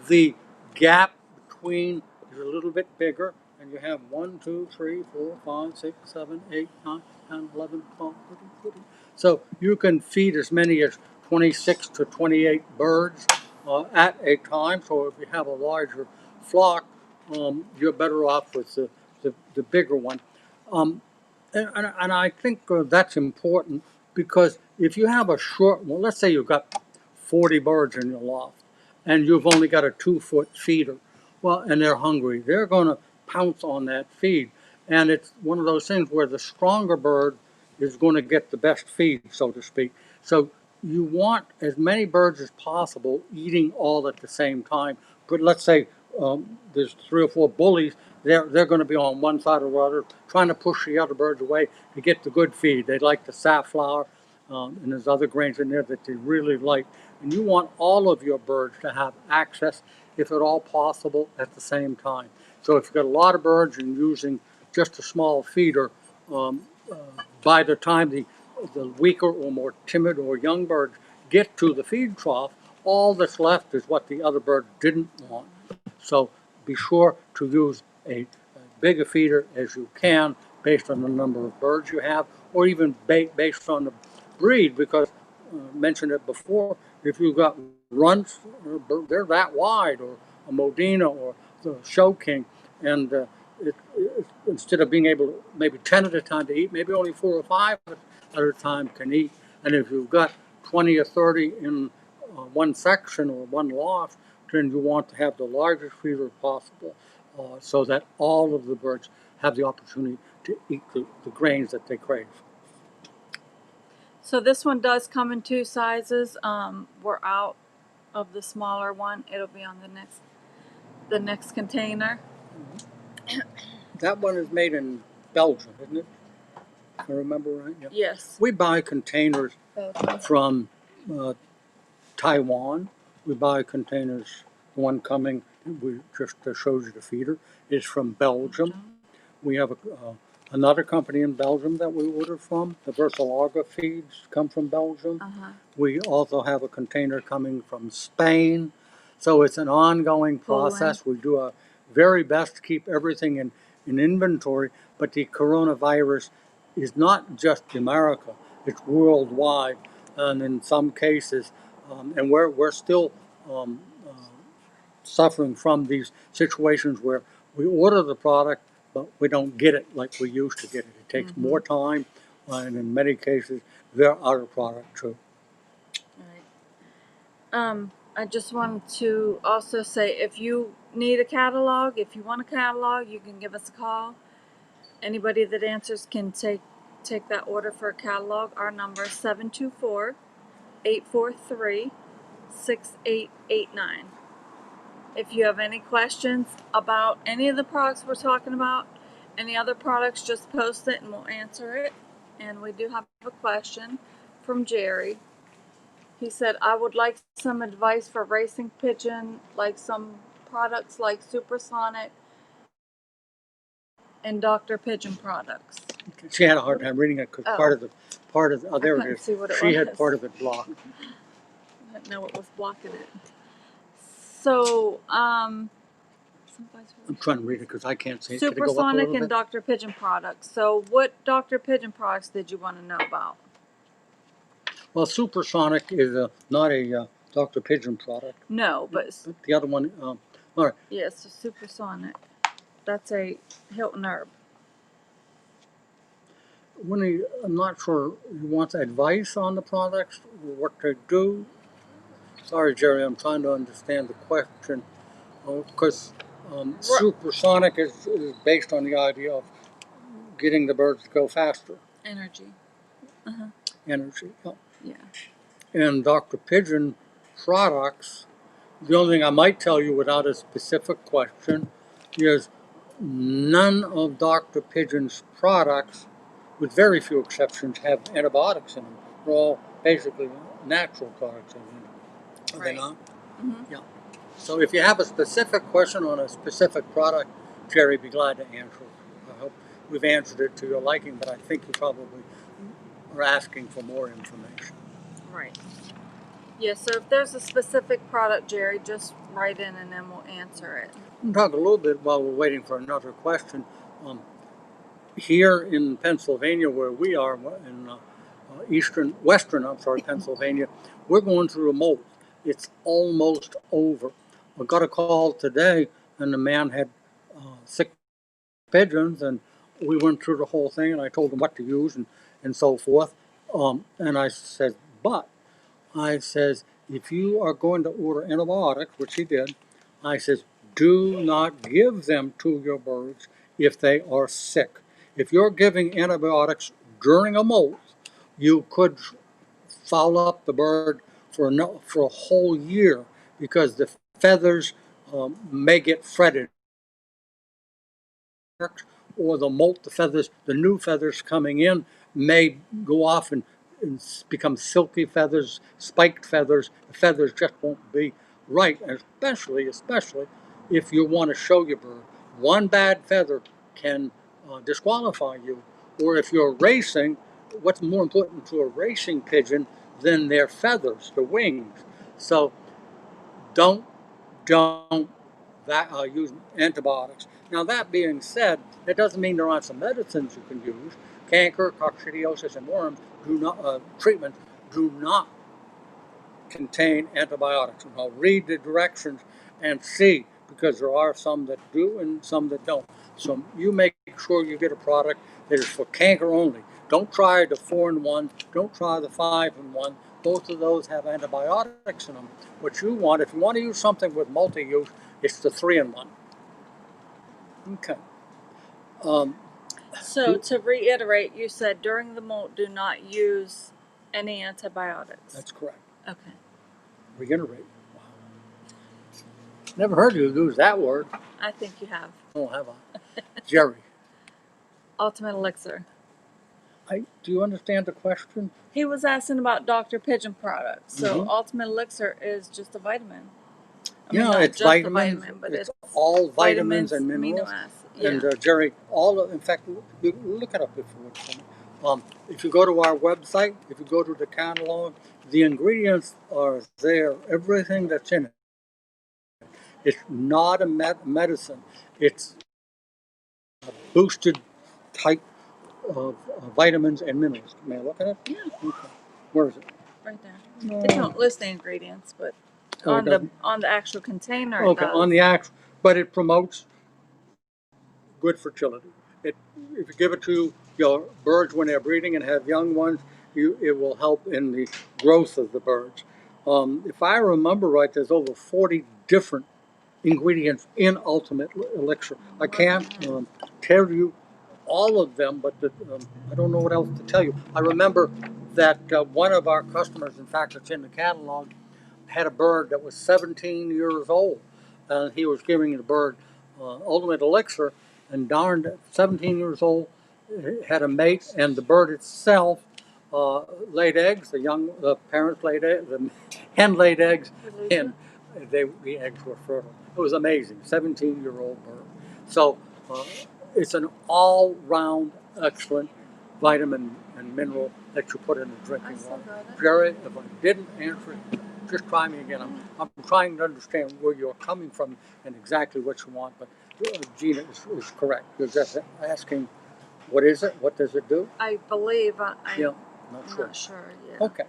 The gap between is a little bit bigger, and you have 1, 2, 3, 4, 5, 6, 7, 8, 9, 10, 11, 12, 13, 14. So you can feed as many as 26 to 28 birds at a time. So if you have a larger flock, you're better off with the bigger one. And I think that's important because if you have a short, well, let's say you've got 40 birds in your loft and you've only got a 2-foot feeder, well, and they're hungry, they're going to pounce on that feed. And it's one of those things where the stronger bird is going to get the best feed, so to speak. So you want as many birds as possible eating all at the same time. But let's say there's 3 or 4 bullies, they're going to be on one side or the other, trying to push the other birds away to get the good feed. They like the safflower, and there's other grains in there that they really like. And you want all of your birds to have access, if at all possible, at the same time. So if you've got a lot of birds and using just a small feeder, by the time the the weaker or more timid or young birds get to the feed trough, all that's left is what the other bird didn't want. So be sure to use a big a feeder as you can based on the number of birds you have, or even based on the breed, because I mentioned it before, if you've got runts, they're that wide, or a Modena or the Show King, and instead of being able to maybe 10 at a time to eat, maybe only 4 or 5 at a time can eat. And if you've got 20 or 30 in one section or one loft, then you want to have the largest feeder possible, so that all of the birds have the opportunity to eat the grains that they crave. So this one does come in 2 sizes. We're out of the smaller one. It'll be on the next container. That one is made in Belgium, isn't it? If I remember right. Yeah. Yes. We buy containers from Taiwan. We buy containers. The one coming, we just shows you the feeder, is from Belgium. We have another company in Belgium that we order from. The Versalarga feeds come from Belgium. We also have a container coming from Spain. So it's an ongoing process. We do our very best to keep everything in inventory, but the coronavirus is not just America, it's worldwide. And in some cases, and we're still suffering from these situations where we order the product, but we don't get it like we used to get it. It takes more time, and in many cases, they're out of product too. Right. I just wanted to also say, if you need a catalog, if you want a catalog, you can give us a call. Anybody that answers can take that order for a catalog. Our number is 724-843-6889. If you have any questions about any of the products we're talking about, any other products, just post it and we'll answer it. And we do have a question from Jerry. He said, I would like some advice for racing pigeon, like some products like Supersonic and Dr. Pigeon products. She had a hard time reading it because part of there it is. See what it She was. had part of it blocked. I didn't know what was blocking it. So, I'm trying to read it because I can't see it. Supersonic and Dr. Pigeon products. So, what Dr. Pigeon products did you want to know about? Well, Supersonic is not a Dr. Pigeon product. No, but the other one, all right. Yes, so Supersonic. That's a Hilton herb. I'm not sure he wants advice on the products, what to do. Sorry, Jerry, I'm trying to understand the question. Because Supersonic is based on the idea of getting the birds to go faster. Energy. Energy. Yeah. And Dr. Pigeon products, the only thing I might tell you without a specific question is none of Dr. Pigeon's products, with very few exceptions, have antibiotics in them. They're all basically natural products. Are they not? Yeah. So if you have a specific question on a specific product, Jerry, be glad to answer it. I hope we've answered it to your liking, but I think you probably are asking for more information. Right. Yeah, so if there's a specific product, Jerry, just write in and then we'll answer it. We'll talk a little bit while we're waiting for another question. Here in Pennsylvania, where we are, in western Pennsylvania, we're going through a molt. It's almost over. I got a call today, and the man had sick pigeons, and we went through the whole thing, and I told him what to use and so forth. And I said, if you are going to order antibiotics, which he did, I says, do not give them to your birds if they are sick. If you're giving antibiotics during a molt, you could foul up the bird for a whole year because the feathers may get fretted, or the molt, the new feathers coming in may go off and become silky feathers, spiked feathers. The feathers just won't be right, especially if you want to show your bird. One bad feather can disqualify you, or if you're racing, what's more important to a racing pigeon than their feathers, the wings. So don't don't use antibiotics. Now that being said, that doesn't mean there aren't some medicines you can use. Canker, coccidiosis, and worms do not treatments do not contain antibiotics. And I'll read the directions and see, because there are some that do and some that don't. So you make sure you get a product that is for canker only. Don't try the 4-in-1. Don't try the 5-in-1. Both of those have antibiotics in them. What you want, if you want to use something with multi-use, it's the 3-in-1. Okay. So to reiterate, you said during the molt, do not use any antibiotics. That's correct. Okay. Reiterate. Wow. Never heard you use that word. I think you have. Oh, have I? Jerry, Ultimate Elixir. do you understand the question? He was asking about Dr. Pigeon products. So Mhm. Ultimate Elixir is just a vitamin. Yeah, not it's just a vitamins. vitamin, but It's all vitamins and amino minerals. acids. Yeah. And Jerry, in fact, look it up if you would for me. If you go to our website, if you go to the catalog, the ingredients are there. Everything that's in it. It's not a medicine. It's a boosted type of vitamins and minerals. May I look at it? Yeah. Okay. Where is it? Right there. It don't list the ingredients, but Oh, it doesn't? on the actual container. Okay, It does. on the actual, but it promotes good fertility. If you give it to your birds when they're breeding and have young ones, it will help in the growth of the birds. If I remember right, there's over 40 different ingredients in Ultimate Elixir. I can't tell you all of them, but I don't know what else to tell you. I remember that one of our customers, in fact, it's in the catalog, had a bird that was 17 years old. He was giving the bird Ultimate Elixir, and darned, 17 years old, had a mate, and the bird itself laid eggs. The parents laid eggs, the hen laid eggs, and the eggs were fertile. It was amazing. 17-year-old bird. So it's an all-round excellent vitamin and mineral that you put in the drinking water. Jerry, if I didn't answer it, just try me again. I'm trying to understand where you're coming from and exactly what you want, but Gina is correct. You're just asking, what is it? What does it do? I believe. Yeah, I'm not sure. not sure. Yeah. Okay.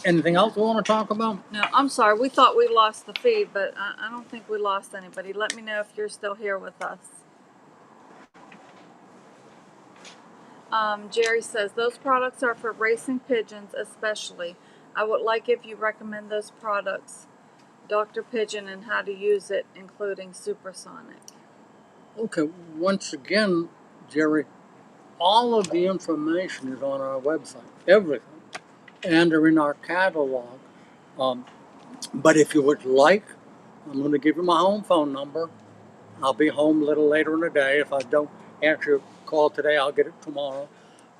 Anything else we want to talk about? No, I'm sorry. We thought we lost the feed, but I don't think we lost anybody. Let me know if you're still here with us. Jerry says those products are for racing pigeons, especially. I would like if you recommend those products, Dr. Pigeon, and how to use it, including supersonic. Okay, once again, Jerry, all of the information is on our website, everything, and they're in our catalog. But if you would like, I'm going to give you my home phone number. I'll be home a little later in the day. If I don't answer your call today, I'll get it tomorrow.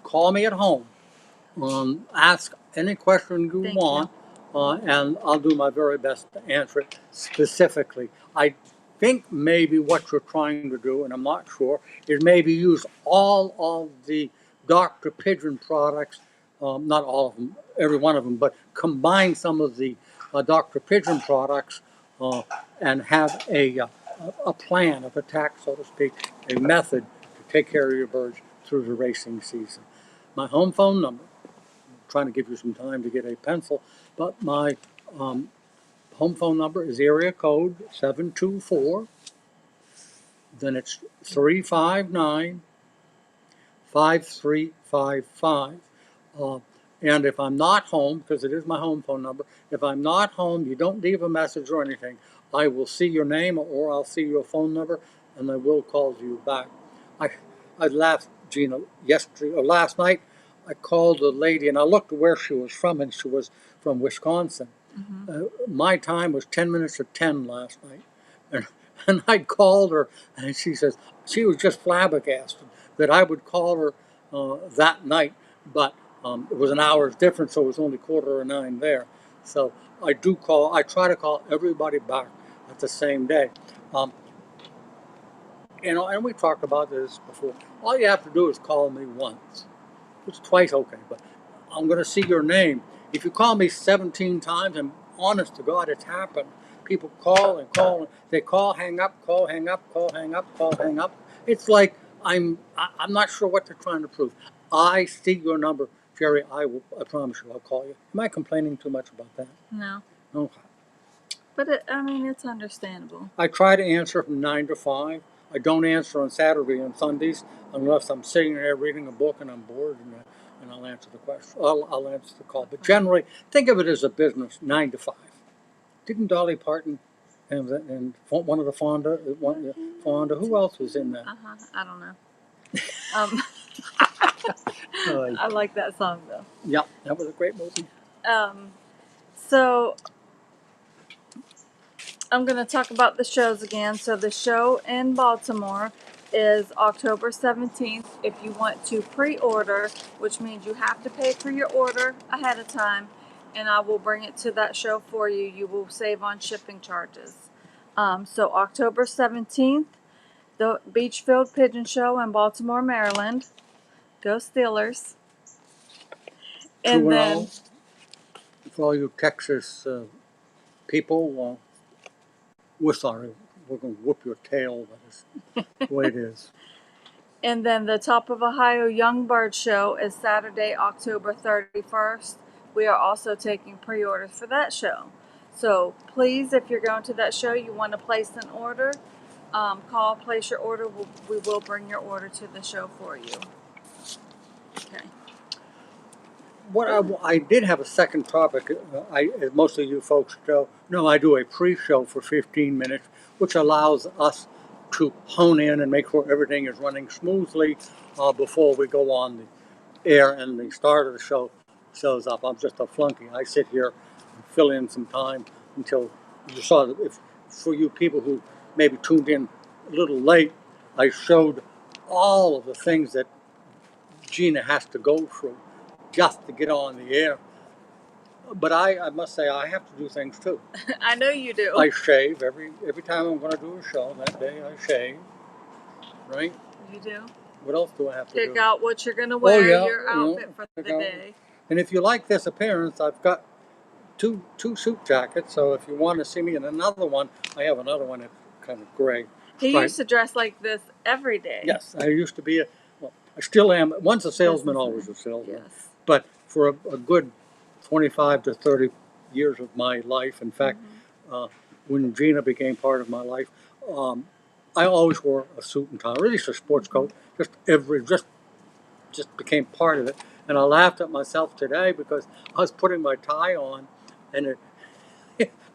Call me at home. Ask any question you want, and I'll do my very best to answer it specifically. I think maybe what you're trying to do, and I'm not sure, is maybe use all of the Dr. Pigeon products, not all of them, every one of them, but combine some of the Dr. Pigeon products and have a plan of attack, so to speak, a method to take care of your birds through the racing season. My home phone number, trying to give you some time to get a pencil, but my home phone number is area code 724, then it's 359-5355. And if I'm not home, because it is my home phone number, if I'm not home, you don't leave a message or anything, I will see your name or I'll see your phone number and I will call you back. I laughed, Gina, yesterday or last night. I called a lady and I looked at where she was from, and she was from Wisconsin. My time was 10 minutes to 10 last night. And I called her, and she says she was just flabbergasted that I would call her that night, but it was an hour's difference, so it was only 8:45 there. So I try to call everybody back at the same day. And we talked about this before. All you have to do is call me once. It's twice okay, but I'm going to see your name. If you call me 17 times, and honest to God, it's happened. People call and call. And they call, hang up, call, hang up, call, hang up, call, hang up. It's like I'm not sure what they're trying to prove. I see your number, Jerry. I promise you, I'll call you. Am I complaining too much about that? No. Okay. But I mean, it's understandable. I try to answer from 9 to 5. I don't answer on Saturday and Sundays unless I'm sitting there reading a book and I'm bored, and I'll answer the question. I'll answer the call. But generally, think of it as a business, 9 to 5. Didn't Dolly Parton and one of the Fonda? Who else was in that? I don't know. I like that song though. Yeah, that was a great movie. So I'm going to talk about the shows again. So the show in Baltimore is October 17th. If you want to pre-order, which means you have to pay for your order ahead of time, and I will bring it to that show for you. You will save on shipping charges. So October 17th, the Beachfield Pigeon Show in Baltimore, Maryland. Go Steelers. And then, for all you Texas people, we're sorry. We're going to whoop your tail. That is the way it is. and then the Top of Ohio Young Bird Show is Saturday, October 31st. We are also taking pre-orders for that show. So please, if you're going to that show, you want to place an order, call, place your order. We will bring your order to the show for you. Okay. What I did have a second topic. As most of you folks know, I do a pre-show for 15 minutes, which allows us to hone in and make sure everything is running smoothly before we go on the air and the start of the show shows up. I'm just a flunky. I sit here and fill in some time until you saw that. If for you people who maybe tuned in a little late, I showed all of the things that Gina has to go through just to get on the air. But I must say I have to do things too. I know you do. I shave every time I'm going to do a show. That day I shave, right? You do. What else do I have to do? Pick out what you're going to wear, yeah, your outfit for the day. And if you like this appearance, I've got two suit jackets. So if you want to see me in another one, I have another one that's kind of gray. He used to dress like this every day. Yes, I used to be I still am. Once a salesman, always a salesman. Yes. But for a good 25 to 30 years of my life, in fact, when Gina became part of my life, I always wore a suit and tie, or at least a sports coat. Just became part of it. And I laughed at myself today because I was putting my tie on, and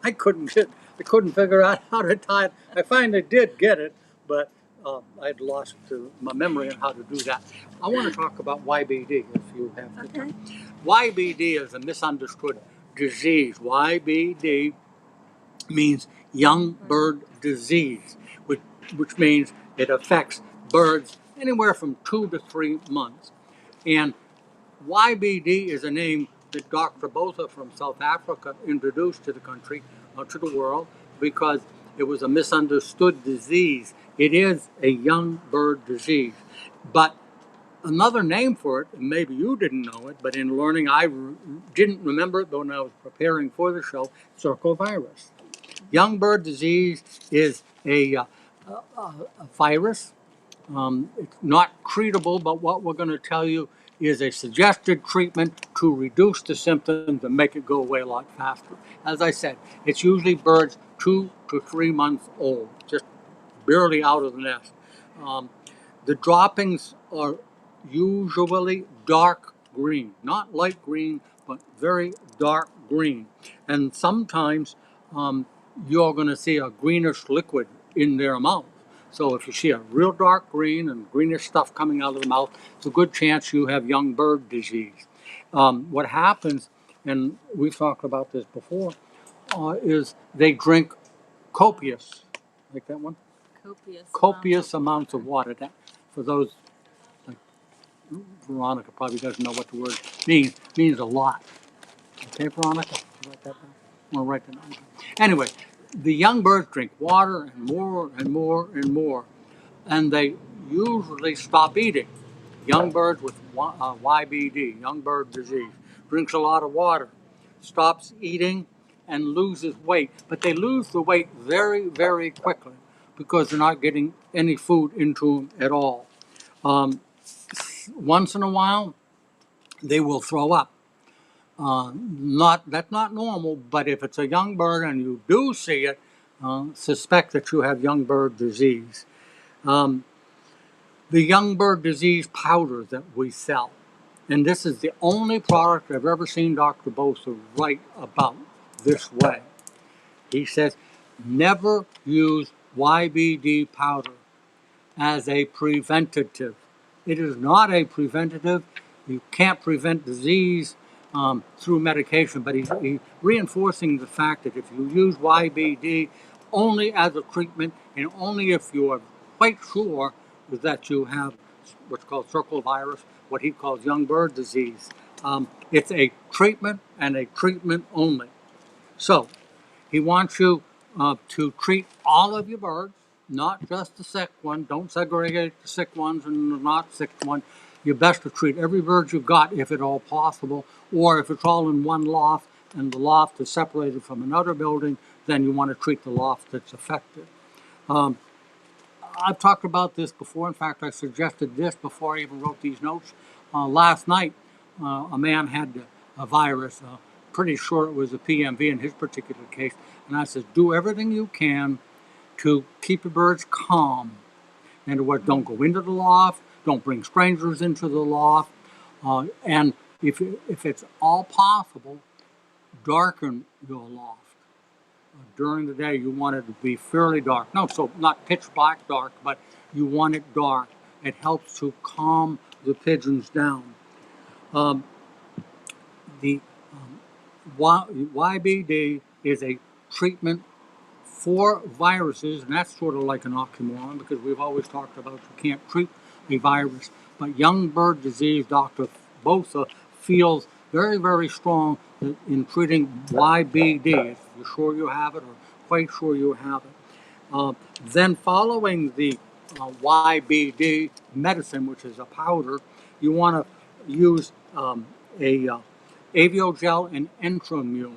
I couldn't figure out how to tie it. I finally did get it, but I'd lost my memory on how to do that. I want to talk about YBD, if you have the time. YBD is a misunderstood disease. YBD means young bird disease, which means it affects birds anywhere from 2 to 3 months. And YBD is a name that Dr. Botha from South Africa introduced to the country, to the world, because it was a misunderstood disease. It is a young bird disease. But another name for it, and maybe you didn't know it, but in learning I didn't remember it when I was preparing for the show, circovirus. Young bird disease is a virus. It's not treatable, but what we're going to tell you is a suggested treatment to reduce the symptoms and make it go away a lot faster. As I said, it's usually birds 2 to 3 months old, just barely out of the nest. The droppings are usually dark green, not light green, but very dark green. And sometimes you're going to see a greenish liquid in their mouth. So if you see a real dark green and greenish stuff coming out of the mouth, it's a good chance you have young bird disease. What happens, and we've talked about this before, is they drink copious, like that one? Copious amounts of water. That, for those, like Veronica probably doesn't know what the word means a lot. Okay, Veronica? Write that down. I'm going to write that down. Anyway, the young birds drink water and more and more and more, and they usually stop eating. Young birds with YBD, young bird disease, drinks a lot of water, stops eating, and loses weight. But they lose the weight very, very quickly because they're not getting any food into them at all. Um, Once in a while, they will throw up. Not That's not normal, but if it's a young bird and you do see it, suspect that you have young bird disease. Um, the young bird disease powder that we sell, and this is the only product I've ever seen Dr. Bosa write about this way. He says, never use YBD powder as a preventative. It is not a preventative. You can't prevent disease through medication, but he's reinforcing the fact that if you use YBD only as a treatment and only if you are quite sure that you have what's called circovirus, what he calls young bird disease, it's a treatment and a treatment only. So he wants you to treat all of your birds, not just the sick one. Don't segregate the sick ones and the not sick one. You're best to treat every bird you've got if at all possible, or if it's all in one loft and the loft is separated from another building, then you want to treat the loft that's affected. Um, I've talked about this before. In fact, I suggested this before I even wrote these notes. Last night, a man had a virus. Pretty sure it was a PMV in his particular case. And I said, do everything you can to keep the birds calm. In other words, don't go into the loft. Don't bring strangers into the loft. And if it's all possible, darken your loft. During the day, you want it to be fairly dark. No, so not pitch black dark, but you want it dark. It helps to calm the pigeons down. Um, the YBD is a treatment for viruses, and that's sort of like an oxymoron because we've always talked about you can't treat a virus. But young bird disease, Dr. Bosa feels very, very strong in treating YBD. If you're sure you have it or quite sure you have it. Then following the YBD medicine, which is a powder, you want to use a Aviogel and Entramune.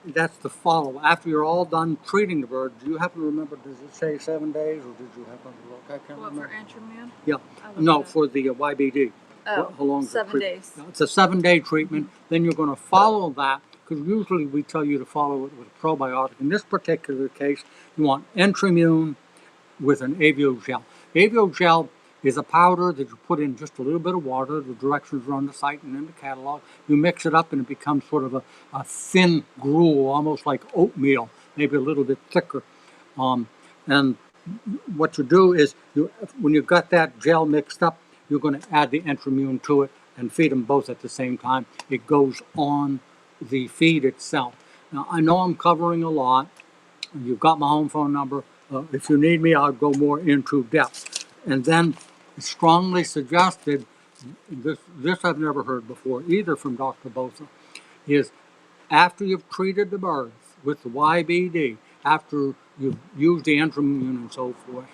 That's the follow. After you're all done treating the bird, do you happen to remember, does it say 7 days or did you happen to look? I can't What, remember. for Entramune? Yeah, I no, looked it up. for the YBD. Oh, How long is the 7 treatment? days. It's a 7-day treatment. Then you're going to follow that because usually we tell you to follow it with a probiotic. In this particular case, you want Entramune with an Aviogel. Aviogel is a powder that you put in just a little bit of water. The directions are on the site and in the catalog. You mix it up and it becomes sort of a thin gruel, almost like oatmeal, maybe a little bit thicker. And what you do is, when you've got that gel mixed up, you're going to add the Entramune to it and feed them both at the same time. It goes on the feed itself. Now, I know I'm covering a lot. You've got my home phone number. If you need me, I'll go more into depth. And then it's strongly suggested, this I've never heard before, either from Dr. Bosa, is after you've treated the birds with the YBD, after you've used the Entramune and so forth,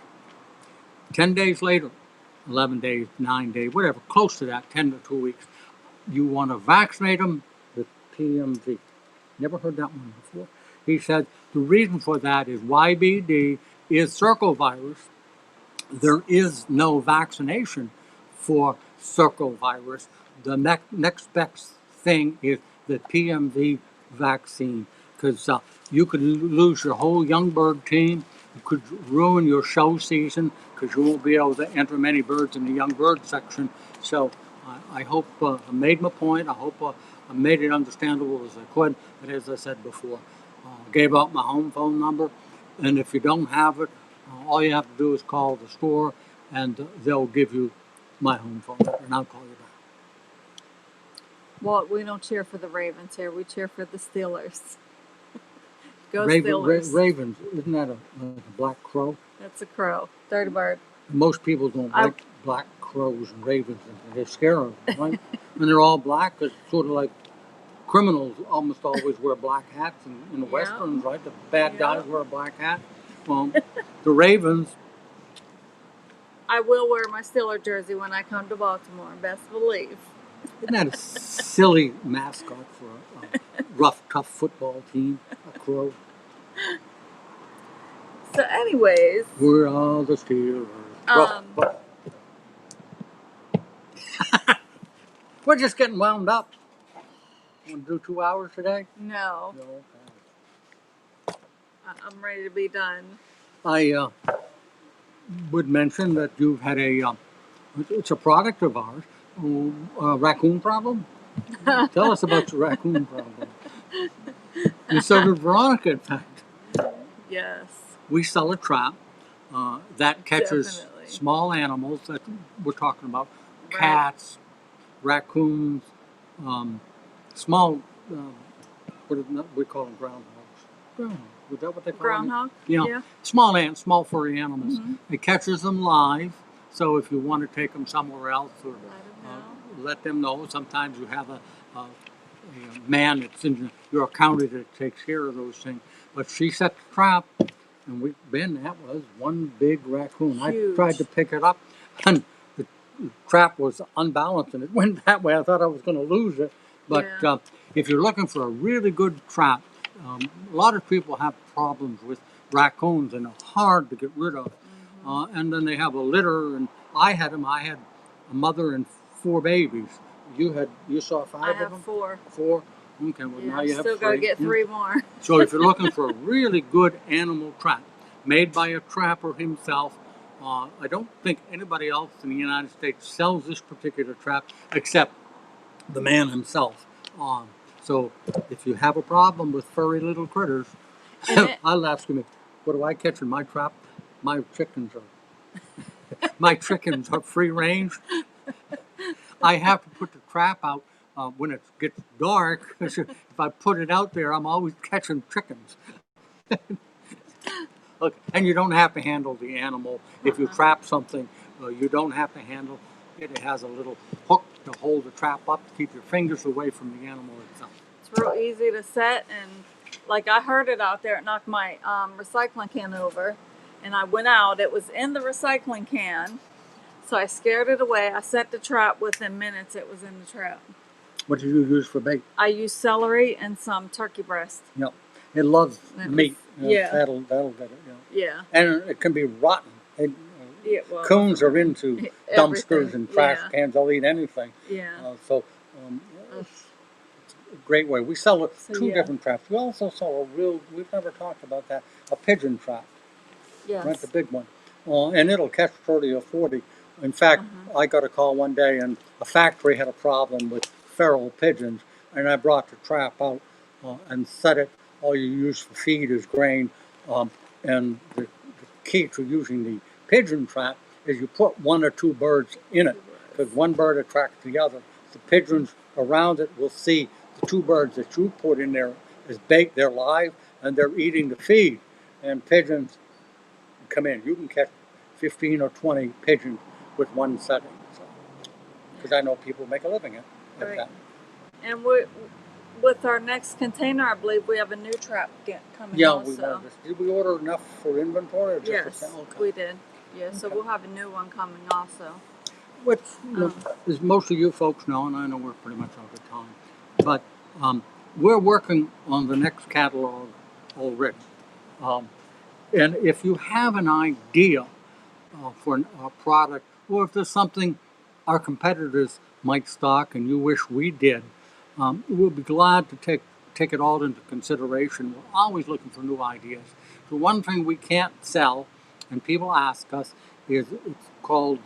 10 days later, 11 days, 9 days, whatever, close to that, 10 to 2 weeks, you want to vaccinate them with PMV. Never heard that one before. He said the reason for that is YBD is circovirus. There is no vaccination for circovirus. The next best thing is the PMV vaccine because you could lose your whole young bird team. You could ruin your show season because you won't be able to enter many birds in the young bird section. So I hope I made my point. I hope I made it understandable as I could. But as I said before, gave out my home phone number. And if you don't have it, all you have to do is call the store and they'll give you my home phone number and I'll call you back. Well, we don't cheer for the Ravens here. We cheer for the Steelers. Go Raven, Steelers. Ravens, isn't that like a black crow? That's a crow. Third bird. Most people don't like black crows and ravens. They're scared of them, right? And they're all black. It's sort of like criminals almost always wear black hats in the westerns, right? The bad guys wear a black hat. Well, the ravens I will wear my Steeler jersey when I come to Baltimore. Best believe. Isn't that a silly mascot for a rough, tough football team? A crow. So, anyways, We're all the Steelers. Rough, rough. We're just getting wound up. Want to do 2 hours today? no, No. I'm ready to be done. I would mention that you've had it's a product of ours, a raccoon problem. Tell us about your raccoon problem. And so did Veronica, in fact. Yes. We sell a trap that catches Definitely. small animals that we're talking about, Right. cats, raccoons, small, we call them groundhogs. Groundhogs. Is that what they call them? Groundhog? Yeah. Small ants, small furry animals. It catches them live, so if you want to take them somewhere else or let them know. Sometimes you have a man that's in your county that takes care of those things. But she set the trap, and that was one big raccoon. Huge. I tried to pick it up, and the trap was unbalanced, and it went that way. I thought I was going to lose it. But if you're looking for a really good trap, a lot of people have problems with raccoons, and they're hard to get rid of. And then they have a litter, and I had them. I had a mother and 4 babies. You saw 5 I of have them? 4. 4? Okay, well now you have 3. Still got to get 3 more. So if you're looking for a really good animal trap, made by a trapper himself, I don't think anybody else in the United States sells this particular trap except the man himself. So if you have a problem with furry little critters, I'll ask him, what do I catch in my trap? My chickens are free range. I have to put the trap out when it gets dark. If I put it out there, I'm always catching chickens. Look, and you don't have to handle the animal. If you trap something, you don't have to handle it. It has a little hook to hold the trap up to keep your fingers away from the animal itself. It's real easy to set, and like I heard it out there, it knocked my recycling can over, and I went out. It was in the recycling can, so I scared it away. I set the trap. Within minutes, it was in the trap. What did you use for bait? I used celery and some turkey breast. Yeah, it loves meat. Yeah. That'll get it. Yeah. And it can be rotten. Well, Coons are into dumpsters and trash cans. They'll eat anything. Yeah. It's a great way. We sell 2 yeah. different traps. We also sell we've never talked about that, a pigeon trap. Yes. Right, the big one. And it'll catch 30 or 40. In fact, I got a call one day, and a factory had a problem with feral pigeons, and I brought the trap out and set it. All you use for feed is grain, and the key to using the pigeon trap is you put 1 or 2 birds in it, because one bird attracts the other. The pigeons around it will see the 2 birds that you put in there as bait. They're live, and they're eating the feed. And pigeons come in. You can catch 15 or 20 pigeons with one setting. Because I know people make a living at that. And with our next container, I believe we have a new trap coming also. Did we order enough for inventory? Or just Yes, we did. Yeah, so we'll have a new one coming also. Which, as most of you folks know, and I know we're pretty much out of time, but we're working on the next catalog already. And if you have an idea for a product, or if there's something our competitors might stock and you wish we did, we'll be glad to take it all into consideration. We're always looking for new ideas. The one thing we can't sell, and people ask us, is it's called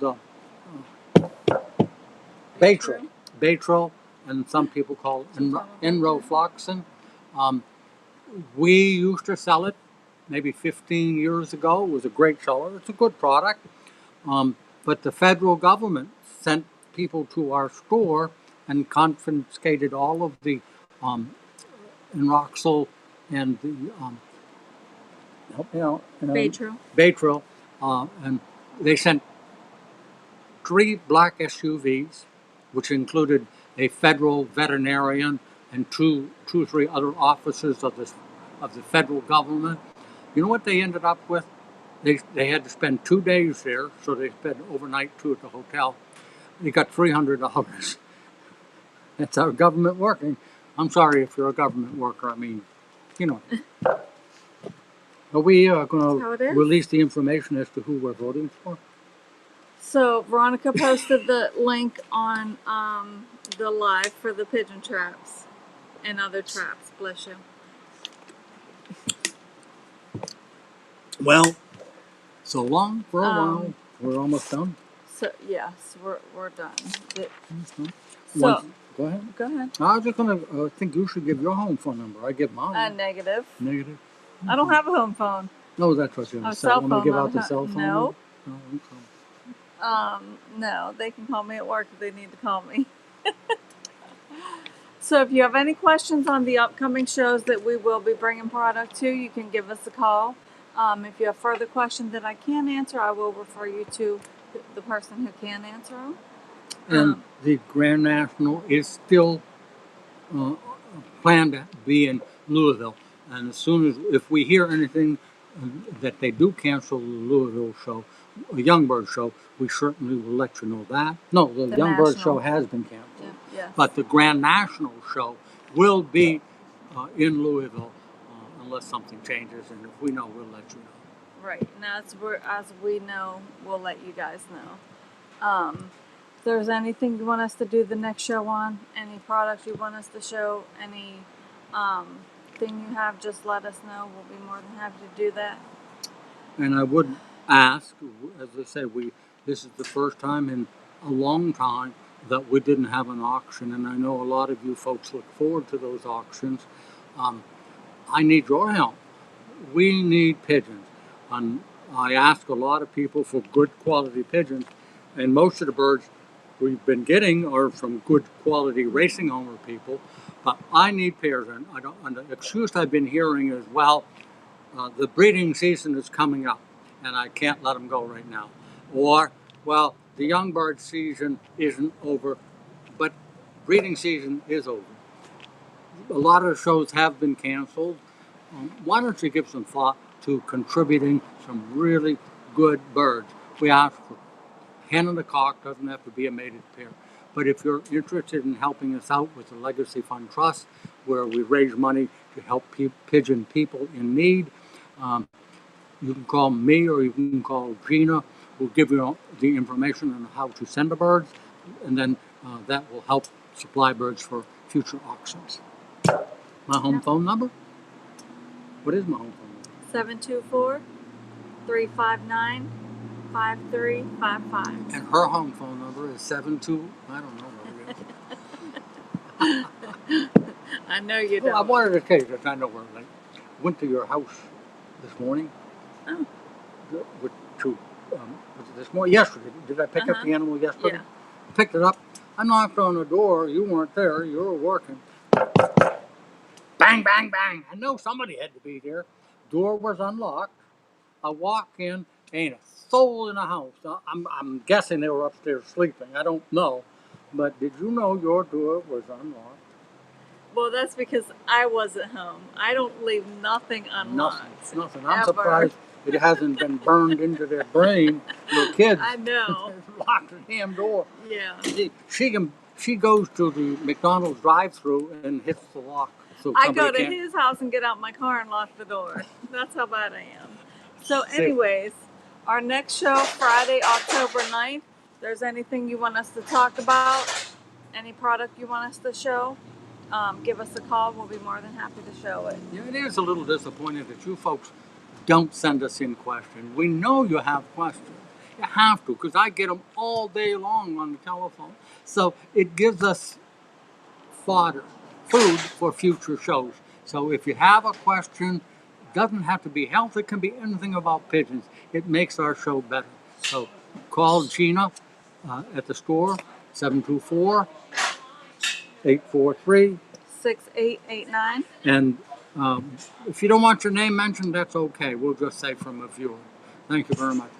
Baytril. Baytril, and some people call it enrofloxacin. We used to sell it maybe 15 years ago. It was a great seller. It's a good product. But the federal government sent people to our store and confiscated all of the Enroxil and the Baytril, and they sent 3 black SUVs, which included a federal veterinarian and 2 or 3 other officers of the federal government. You know what they ended up with? they had to spend 2 days there, so they spent overnight 2 at the hotel. They got $300. That's our government working. I'm sorry if you're a government worker. I mean, you know. Are we That's how going it to is. release the information as to who we're voting for? So Veronica posted the link on the live for the pigeon traps and other traps. Bless you. Well, so long for a while. Um, We're almost done. So yes, we're done. Mhm. So Once, go ahead. go ahead. I was just going to think you should give your home phone number. I give mine. Negative. Negative. I don't have a home phone. No, that's what you're A going to cell I'm going phone. to give not out the a- cell phone No. number? No, okay. No, they can call me at work if they need to call me. So if you have any questions on the upcoming shows that we will be bringing product to, you can give us a call. If you have further questions that I can't answer, I will refer you to the person who can answer them. And the Grand National is still planned to be in Louisville. And as soon as, if we hear anything that they do cancel the Louisville show, a Youngbird show, we certainly will let you know that. No, the Youngbird National. show has been canceled. Yeah, yes. But the Grand National show will be in Louisville unless something changes. And if we know, we'll let you know. Right, and as we know, we'll let you guys know. If there's anything you want us to do the next show on, any products you want us to show, any thing you have, just let us know. We'll be more than happy to do that. And I would ask, as I say, this is the first time in a long time that we didn't have an auction, and I know a lot of you folks look forward to those auctions. I need your help. We need pigeons. And I ask a lot of people for good quality pigeons, and most of the birds we've been getting are from good quality racing owner people. But I need pairs, and the excuse I've been hearing is, well, the breeding season is coming up, and I can't let them go right now. Or, well, the young bird season isn't over, but breeding season is over. A lot of the shows have been canceled. Why don't you give some thought to contributing some really good birds? We ask for hen and a cock, doesn't have to be a mated pair. But if you're interested in helping us out with the Legacy Fund Trust, where we raise money to help pigeon people in need, you can call me or you can call Gina. We'll give you the information on how to send the birds, and then that will help supply birds for future auctions. My home phone number? What is my home phone number? 724-359-5355. And her home phone number is 72, I don't know what it is. I know you Well, I don't. wanted to tell you that I know where I went to your house this morning. Oh. Was it this morning? Yesterday. Did I pick up the animal yesterday? Yeah. Picked it up. I knocked on the door. You weren't there. You were working. Bang, bang, bang. I know somebody had to be there. Door was unlocked. I walk in. Ain't a soul in the house. I'm guessing they were upstairs sleeping. I don't know. But did you know your door was unlocked? Well, that's because I wasn't home. I don't leave nothing unlocked. Nothing. I'm Ever. surprised it hasn't been burned into their brain. Your kids I know. locked the damn door. Yeah. She goes to the McDonald's drive-through and hits the lock. So I go somebody to his house and get out my car and lock the door. That's how bad I am. So Sick. anyways, our next show, Friday, October 9th. If there's anything you want us to talk about, any product you want us to show, give us a call. We'll be more than happy to show it. Yeah, it is a little disappointing that you folks don't send us in questions. We know you have questions. You have to, because I get them all day long on the telephone. So it gives us fodder, food for future shows. So if you have a question, it doesn't have to be health. It can be anything about pigeons. It makes our show better. So call Gina at the store, 724-843. 6889. And if you don't want your name mentioned, that's okay. We'll just say from a viewer. Thank you very much.